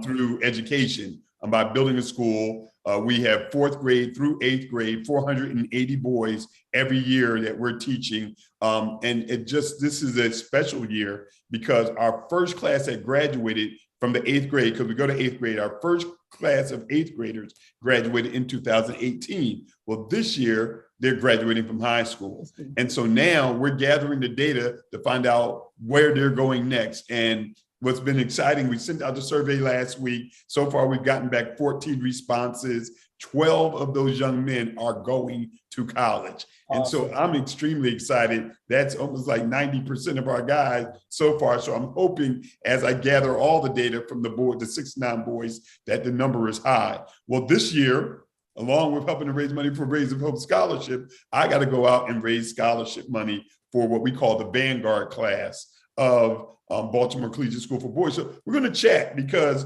through education by building a school. We have 4th grade through 8th grade, 480 boys every year that we're teaching. And this is a special year because our first class that graduated from the 8th grade, because we go to 8th grade, our first class of 8th graders graduated in 2018. Well, this year, they're graduating from high school. And so now we're gathering the data to find out where they're going next. And what's been exciting, we sent out the survey last week. So far, we've gotten back 14 responses. 12 of those young men are going to college. And so I'm extremely excited. That's almost like 90% of our guys so far. So I'm hoping as I gather all the data from the board, the 69 boys, that the number is high. Well, this year, along with helping to raise money for Rays of Hope Scholarship, I got to go out and raise scholarship money for what we call the Vanguard class of Baltimore Collegiate School for Boys. So we're going to chat because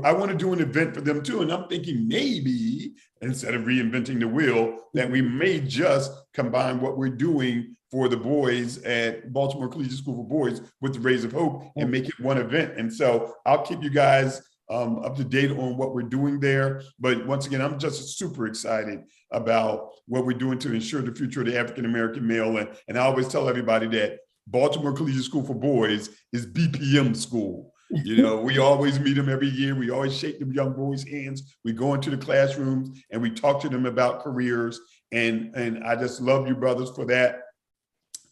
I want to do an event for them too. And I'm thinking maybe instead of reinventing the wheel, that we may just combine what we're doing for the boys at Baltimore Collegiate School for Boys with the Rays of Hope and make it one event. And so I'll keep you guys up to date on what we're doing there. But once again, I'm just super excited about what we're doing to ensure the future of the African-American male. And I always tell everybody that Baltimore Collegiate School for Boys is BPM school. We always meet them every year. We always shake them young boys' hands. We go into the classrooms and we talk to them about careers. And I just love you brothers for that.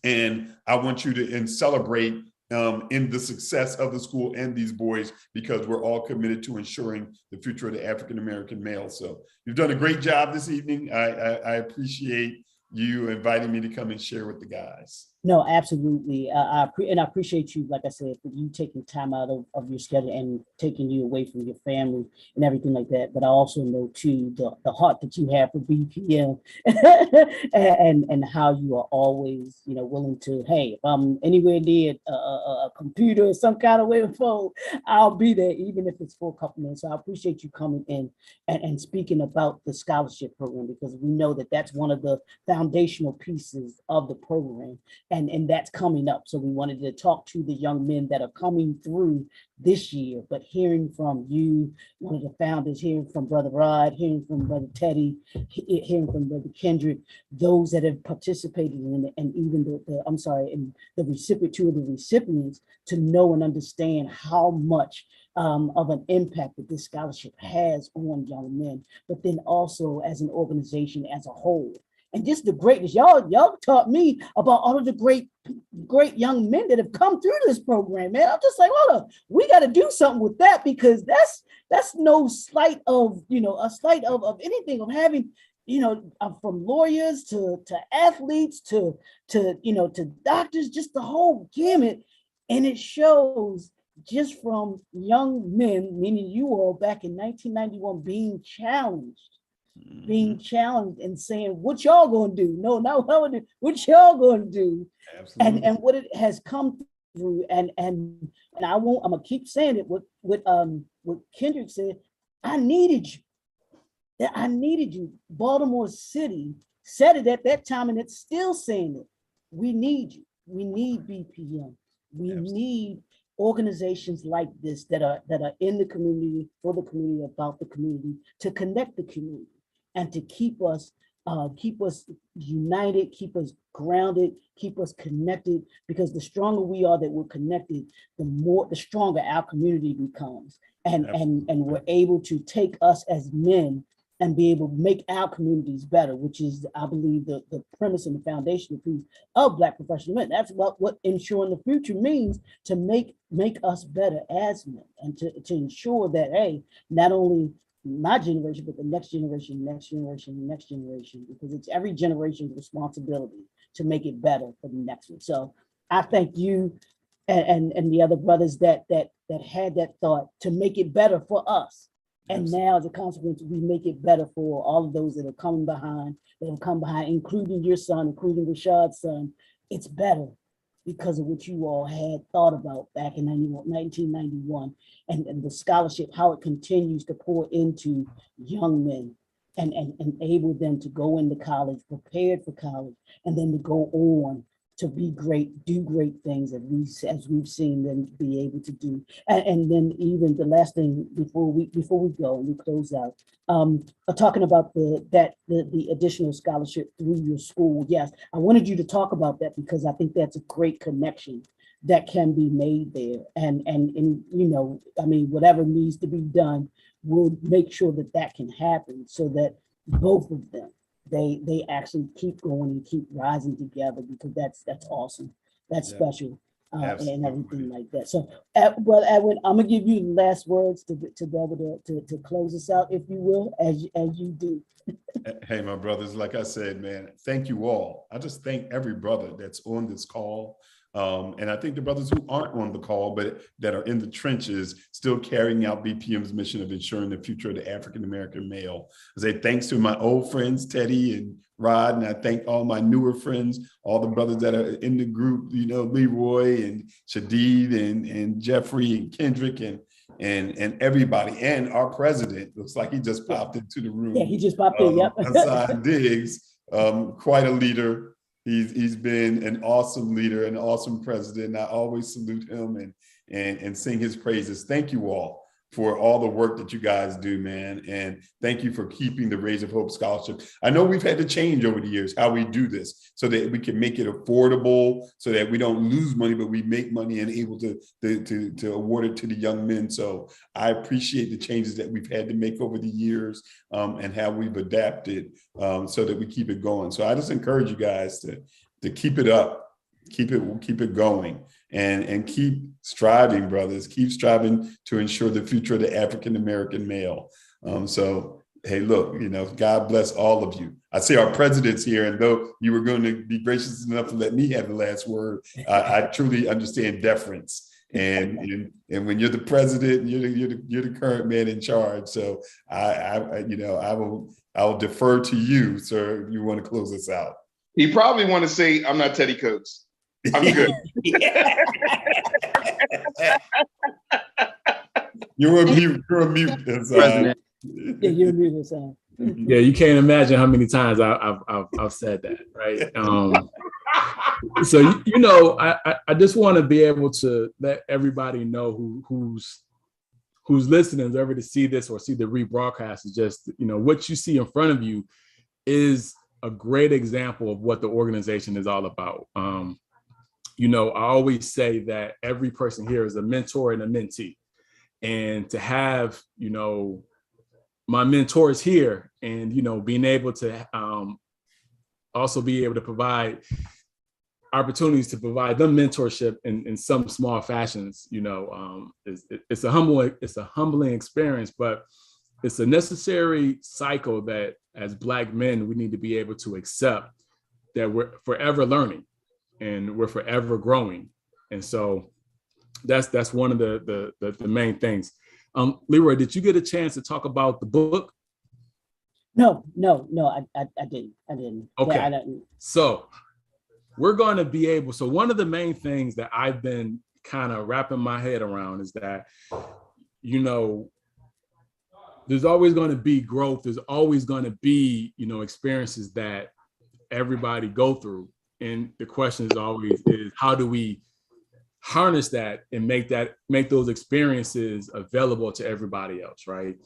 And I want you to celebrate in the success of the school and these boys, because we're all committed to ensuring the future of the African-American male. So you've done a great job this evening. I appreciate you inviting me to come and share with the guys. No, absolutely. I appreciate you, like I said, for you taking time out of your schedule and taking you away from your family and everything like that. But I also know too the heart that you have for BPM and how you are always, willing to, hey, if I'm anywhere near a computer or some kind of way of phone, I'll be there, even if it's for a couple minutes. So I appreciate you coming in and speaking about the scholarship program, because we know that that's one of the foundational pieces of the program. And that's coming up. So we wanted to talk to the young men that are coming through this year, but hearing from you, one of the founders, hearing from Brother Rod, hearing from Brother Teddy, hearing from Brother Kendrick, those that have participated in it, and even the recipient, two of the recipients, to know and understand how much of an impact that this scholarship has on young men, but then also as an organization as a whole. And just the greatness, y'all taught me about all of the great young men that have come through this program, man. I'm just like, hold on, we got to do something with that, because that's no slight of, a slight of anything, of having, from lawyers to athletes to doctors, just the whole gamut. And it shows just from young men, meaning you all back in 1991, being challenged and saying, what y'all gonna do? No, not what y'all gonna do. And what it has come through, and I'm gonna keep saying it, what Kendrick said, I needed you. That I needed you. Baltimore City said it at that time, and it's still saying it. We need you. We need BPM. We need organizations like this that are in the community, for the community, about the community, to connect the community and to keep us united, keep us grounded, keep us connected. Because the stronger we are that we're connected, the stronger our community becomes, and we're able to take us as men and be able to make our communities better, which is, I believe, the premise and the foundational piece of Black professional men. That's what ensuring the future means, to make us better as men, and to ensure that, hey, not only my generation, but the next generation, next generation, next generation, because it's every generation's responsibility to make it better for the next one. So I thank you and the other brothers that had that thought to make it better for us. And now, as a consequence, we make it better for all of those that are coming behind, including your son, including Rashad's son. It's better because of what you all had thought about back in 1991, and the scholarship, how it continues to pour into young men and enable them to go into college, prepared for college, and then to go on to be great, do great things, as we've seen them be able to do. And then even the last thing before we go and we close out, talking about the additional scholarship through your school. Yes, I wanted you to talk about that because I think that's a great connection that can be made there. And you know, I mean, whatever needs to be done, we'll make sure that can happen, so that both of them, they actually keep going and keep rising together, because that's awesome. That's special, and everything like that. So, Brother Edwin, I'm gonna give you the last words to be able to close us out, if you will, as you do. Hey, my brothers, like I said, man, thank you all. I just thank every brother that's on this call. And I think the brothers who aren't on the call, but that are in the trenches, still carrying out BPM's mission of ensuring the future of the African-American male. I say thanks to my old friends, Teddy and Rod, and I thank all my newer friends, all the brothers that are in the group, you know, Leroy and Shadid and Jeffrey and Kendrick and everybody, and our president. Looks like he just popped into the room. Yeah, he just popped in, yep. Hassan Diggs, quite a leader. He's been an awesome leader, an awesome president. I always salute him and sing his praises. Thank you all for all the work that you guys do, man. And thank you for keeping the Rays of Hope Scholarship. I know we've had to change over the years how we do this, so that we can make it affordable, so that we don't lose money, but we make money and able to award it to the young men. So I appreciate the changes that we've had to make over the years, and how we've adapted, so that we keep it going. So I just encourage you guys to keep it up, keep it going. And keep striving, brothers. Keep striving to ensure the future of the African-American male. So, hey, look, you know, God bless all of you. I see our president's here, and though you were going to be gracious enough to let me have the last word, I truly understand deference. And when you're the president, you're the current man in charge. So I will defer to you, sir, if you want to close us out. He probably want to say, "I'm not Teddy Coates. I'm good." You're a mute. You're a mute. Yeah, you're a mute, Hassan. Yeah, you can't imagine how many times I've said that, right? So you know, I just want to be able to let everybody know who's listening, whoever to see this or see the rebroadcast, is just, you know, what you see in front of you is a great example of what the organization is all about. You know, I always say that every person here is a mentor and a mentee. And to have, you know, my mentors here and, you know, being able to also be able to provide opportunities to provide them mentorship in some small fashions, you know, it's a humbling experience, but it's a necessary cycle that as Black men, we need to be able to accept that we're forever learning and we're forever growing. And so that's one of the main things. Leroy, did you get a chance to talk about the book? No, I didn't. Okay. Yeah, I didn't. So we're going to be able, so one of the main things that I've been kind of wrapping my head around is that, you know, there's always going to be growth. There's always going to be, experiences that everybody go through. And the question is always how do we harness that and make those experiences available to everybody else, right?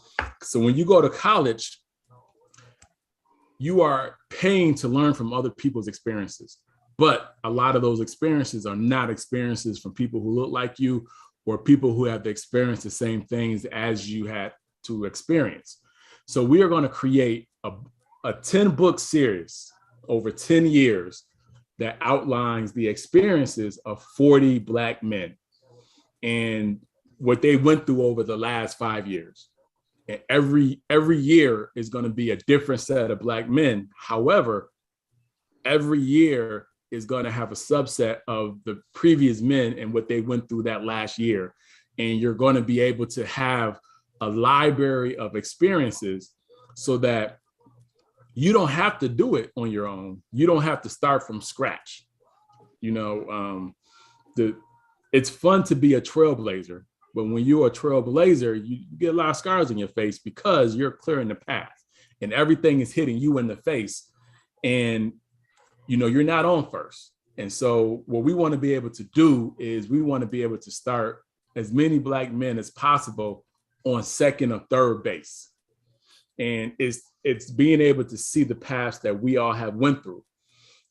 So when you go to college, you are paying to learn from other people's experiences. But a lot of those experiences are not experiences from people who look like you or people who have experienced the same things as you had to experience. So we are going to create a 10-book series over 10 years that outlines the experiences of 40 Black men and what they went through over the last 5 years. And every year is going to be a different set of Black men. However, every year is going to have a subset of the previous men and what they went through that last year. And you're going to be able to have a library of experiences so that you don't have to do it on your own. You don't have to start from scratch. It's fun to be a trailblazer, but when you're a trailblazer, you get a lot of scars on your face because you're clearing the path and everything is hitting you in the face. And you're not on first. And so what we want to be able to do is we want to be able to start as many Black men as possible on second or third base. And it's being able to see the paths that we all have went through.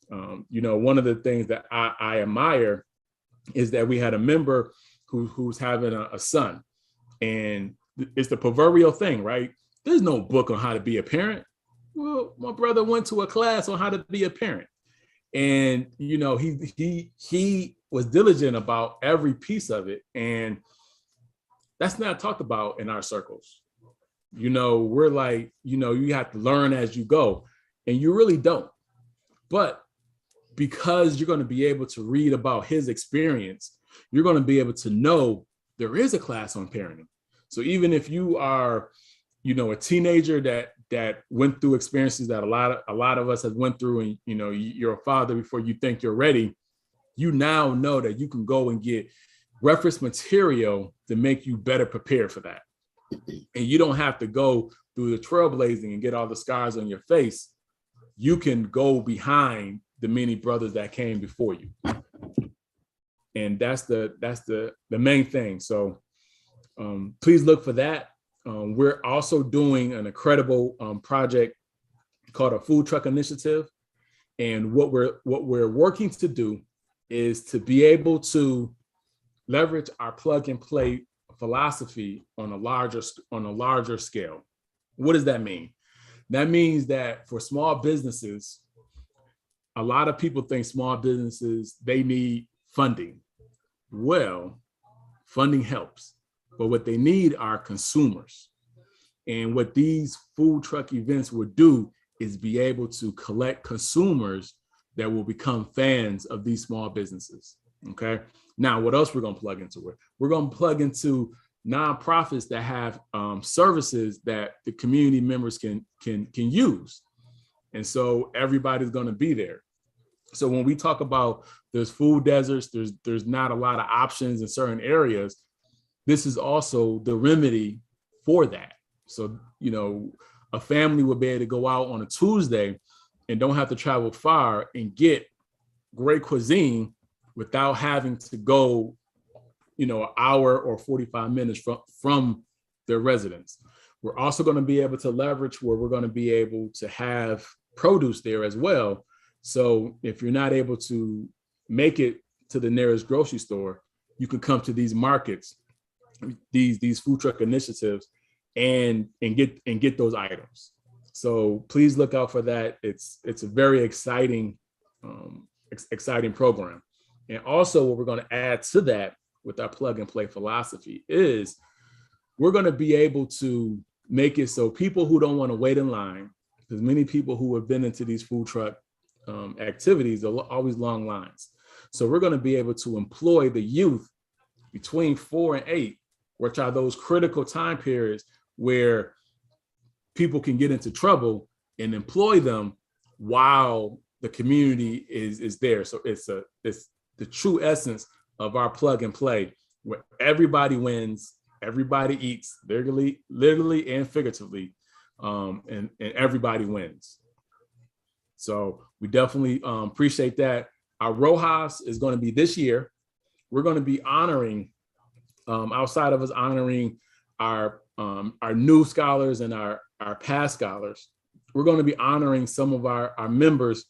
One of the things that I admire is that we had a member who's having a son, and it's the proverbial thing, right? There's no book on how to be a parent. Well, my brother went to a class on how to be a parent. And, he was diligent about every piece of it. And that's not talked about in our circles. We're like, you have to learn as you go, and you really don't. But because you're going to be able to read about his experience, you're going to be able to know there is a class on parenting. So even if you are, a teenager that went through experiences that a lot of us have went through, and you're a father before you think you're ready, you now know that you can go and get reference material to make you better prepared for that. And you don't have to go through the trailblazing and get all the scars on your face. You can go behind the many brothers that came before you. And that's the main thing. So please look for that. We're also doing an incredible project called a food truck initiative. And what we're working to do is to be able to leverage our plug and play philosophy on a larger scale. What does that mean? That means that for small businesses, a lot of people think small businesses, they need funding. Well, funding helps, but what they need are consumers. And what these food truck events would do is be able to collect consumers that will become fans of these small businesses. Okay. Now, what else we're going to plug into it? We're going to plug into nonprofits that have services that the community members can use. And so everybody's going to be there. So when we talk about there's food deserts, there's not a lot of options in certain areas. This is also the remedy for that. So, a family would be able to go out on a Tuesday and don't have to travel far and get great cuisine without having to go, an hour or 45 minutes from their residence. We're also going to be able to leverage where we're going to be able to have produce there as well. So if you're not able to make it to the nearest grocery store, you can come to these markets, these food truck initiatives, and get those items. So please look out for that. It's a very exciting program. And also what we're going to add to that with our plug and play philosophy is we're going to be able to make it so people who don't want to wait in line, because many people who have been into these food truck activities are always long lines. So we're going to be able to employ the youth between 4 and 8, which are those critical time periods where people can get into trouble, and employ them while the community is there. So it's the true essence of our plug and play, where everybody wins everybody eats, literally and figuratively, and everybody wins. So we definitely appreciate that. Our Rojas is going to be this year. We're going to be honoring, outside of us honoring our new scholars and our past scholars, we're going to be honoring some of our members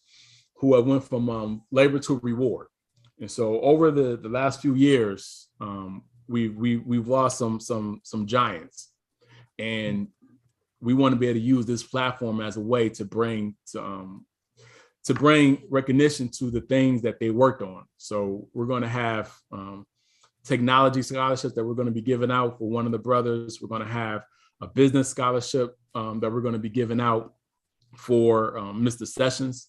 who have went from labor to reward. And so over the last few years, we've lost some giants, and we want to be able to use this platform as a way to bring recognition to the things that they worked on. So we're going to have technology scholarships that we're going to be giving out for one of the brothers. We're going to have a business scholarship that we're going to be giving out for Mr. Sessions,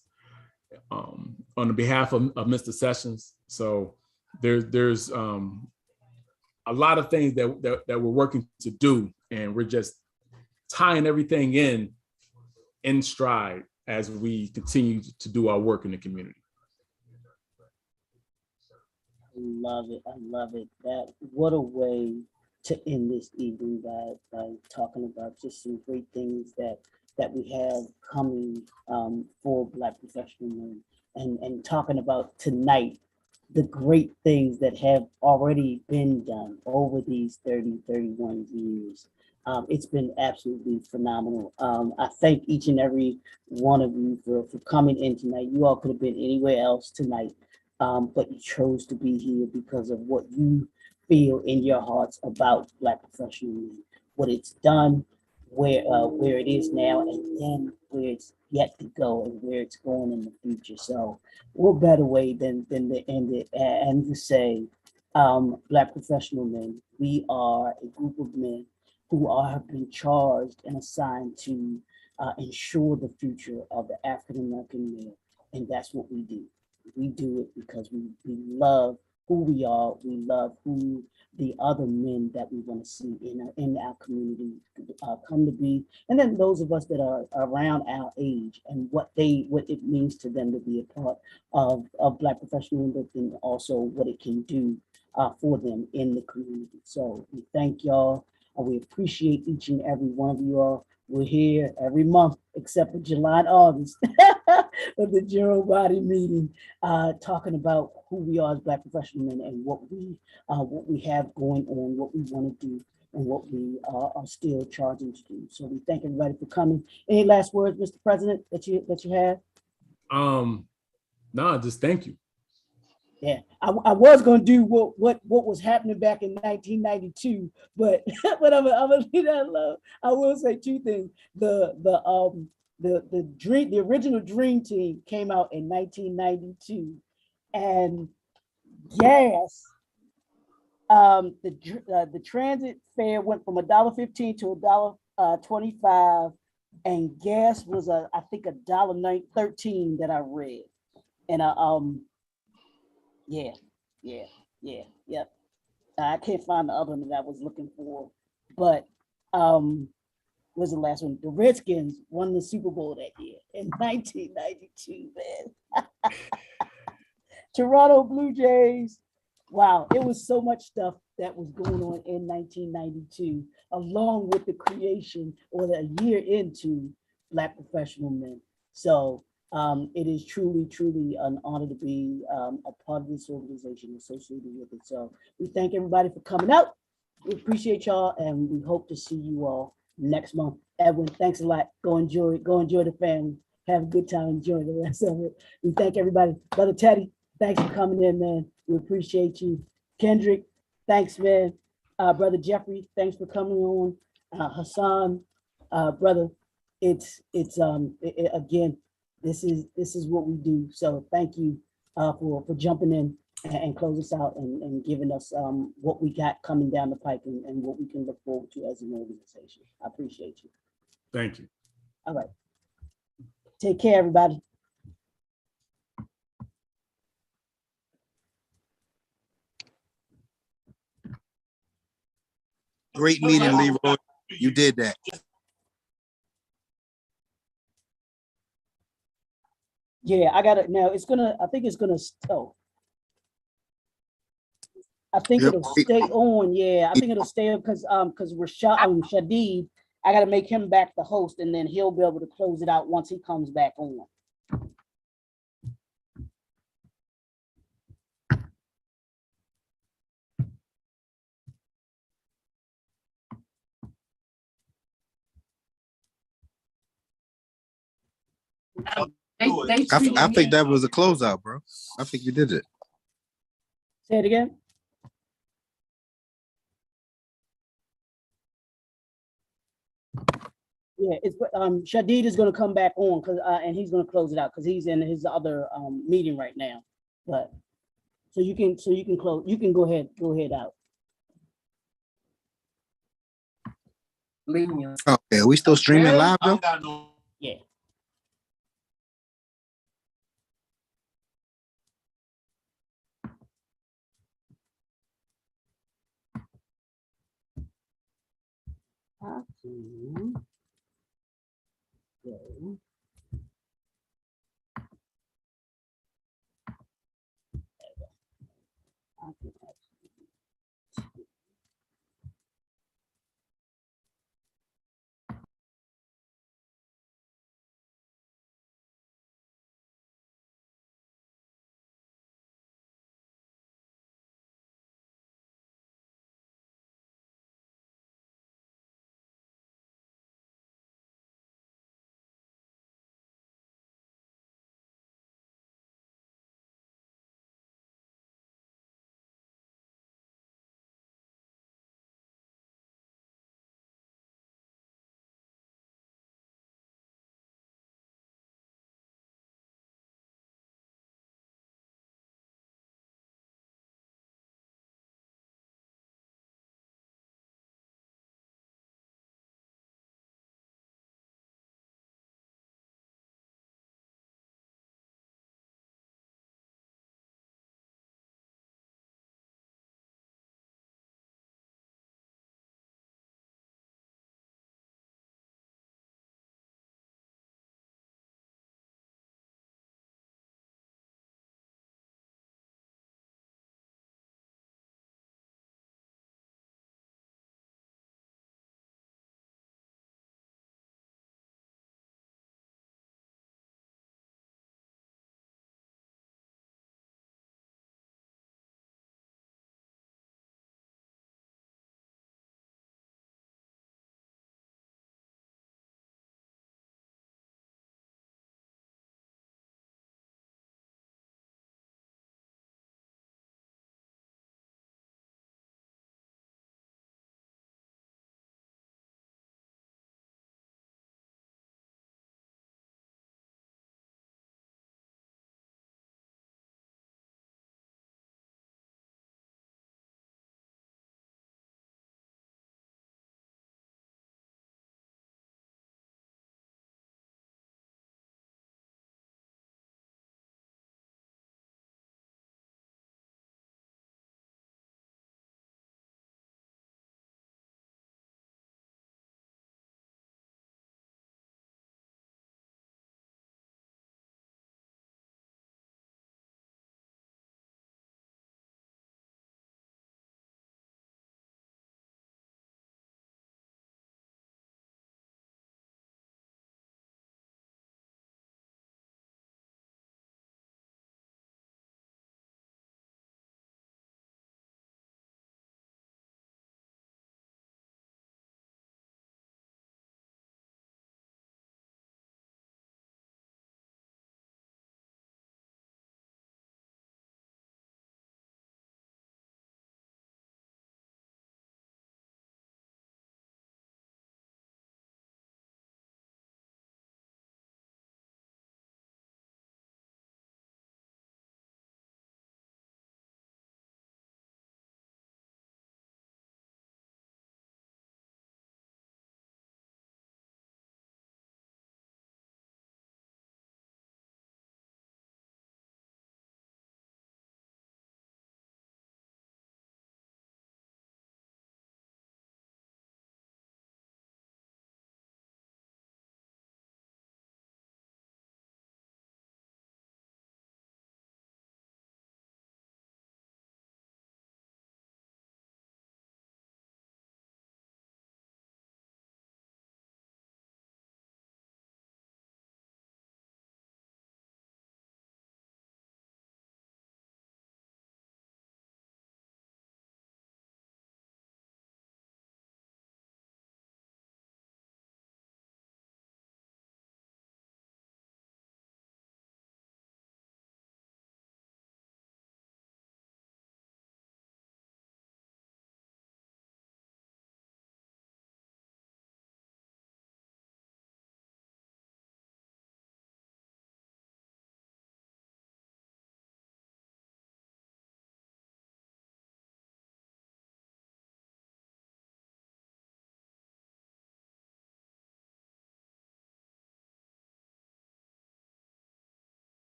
on the behalf of Mr. Sessions. So there's a lot of things that we're working to do, and we're just tying everything in stride as we continue to do our work in the community. I love it. I love it. What a way to end this evening by talking about just some great things that we have coming for Black professional men, and talking about tonight the great things that have already been done over these 31 years. It's been absolutely phenomenal. I thank each and every one of you for coming in tonight. You all could have been anywhere else tonight, but you chose to be here because of what you feel in your hearts about Black professional men, what it's done, where it is now, and then where it's yet to go and where it's going in the future. So what better way than to end it and to say, Black professional men, we are a group of men who have been charged and assigned to ensure the future of the African American male. And that's what we do. We do it because we love who we are. We love who the other men that we want to see in our community come to be. And then those of us that are around our age and what it means to them to be a part of Black professional men, and also what it can do for them in the community. So we thank y'all. We appreciate each and every one of you all. We're here every month except for July and August with the general body meeting, talking about who we are as Black professional men and what we have going on, what we want to do, and what we are still charging to do. So we thank everybody for coming. Any last words, Mr. President, that you have? No, just thank you. Yeah, I was gonna do what was happening back in 1992, but I'm gonna leave that alone. I will say two things. The original Dream Team came out in 1992, and gas, the transit fare went from $1.15 to $1.25, and gas was I think $1.13 that I read, and yep. I can't find the other one that I was looking for, but was the last one? The Redskins won the Super Bowl that year in 1992, man. Toronto Blue Jays. Wow, it was so much stuff that was going on in 1992, along with the creation or the year into Black professional men. So it is truly an honor to be a part of this organization associated with it. So we thank everybody for coming out. We appreciate y'all, and we hope to see you all next month. Edwin, thanks a lot. Go enjoy the family. Have a good time. Enjoy the rest of it. We thank everybody. Brother Teddy, thanks for coming in, man. We appreciate you. Kendrick, thanks, man. Brother Jeffrey, thanks for coming on. Hassan, brother, it's again, this is what we do. So thank you for jumping in and close us out and giving us what we got coming down the pike and what we can look forward to as an organization. I appreciate you. Thank you. All right. Take care, everybody. Great meeting, Leroy. You did that. Yeah, I got it now. I think it's gonna. Oh, I think Yep. it'll stay on. Yeah, I think it'll stay because Shadid, I got to make him back the host, and then he'll be able to close it out once he comes back on. I think that was a closeout, bro. I think you did it. Say it again. Yeah, it's Shadid is going to come back on because and he's going to close it out because he's in his other meeting right now. But so you can close. You can go ahead out. Okay, are we still streaming live though? Yeah. Okay.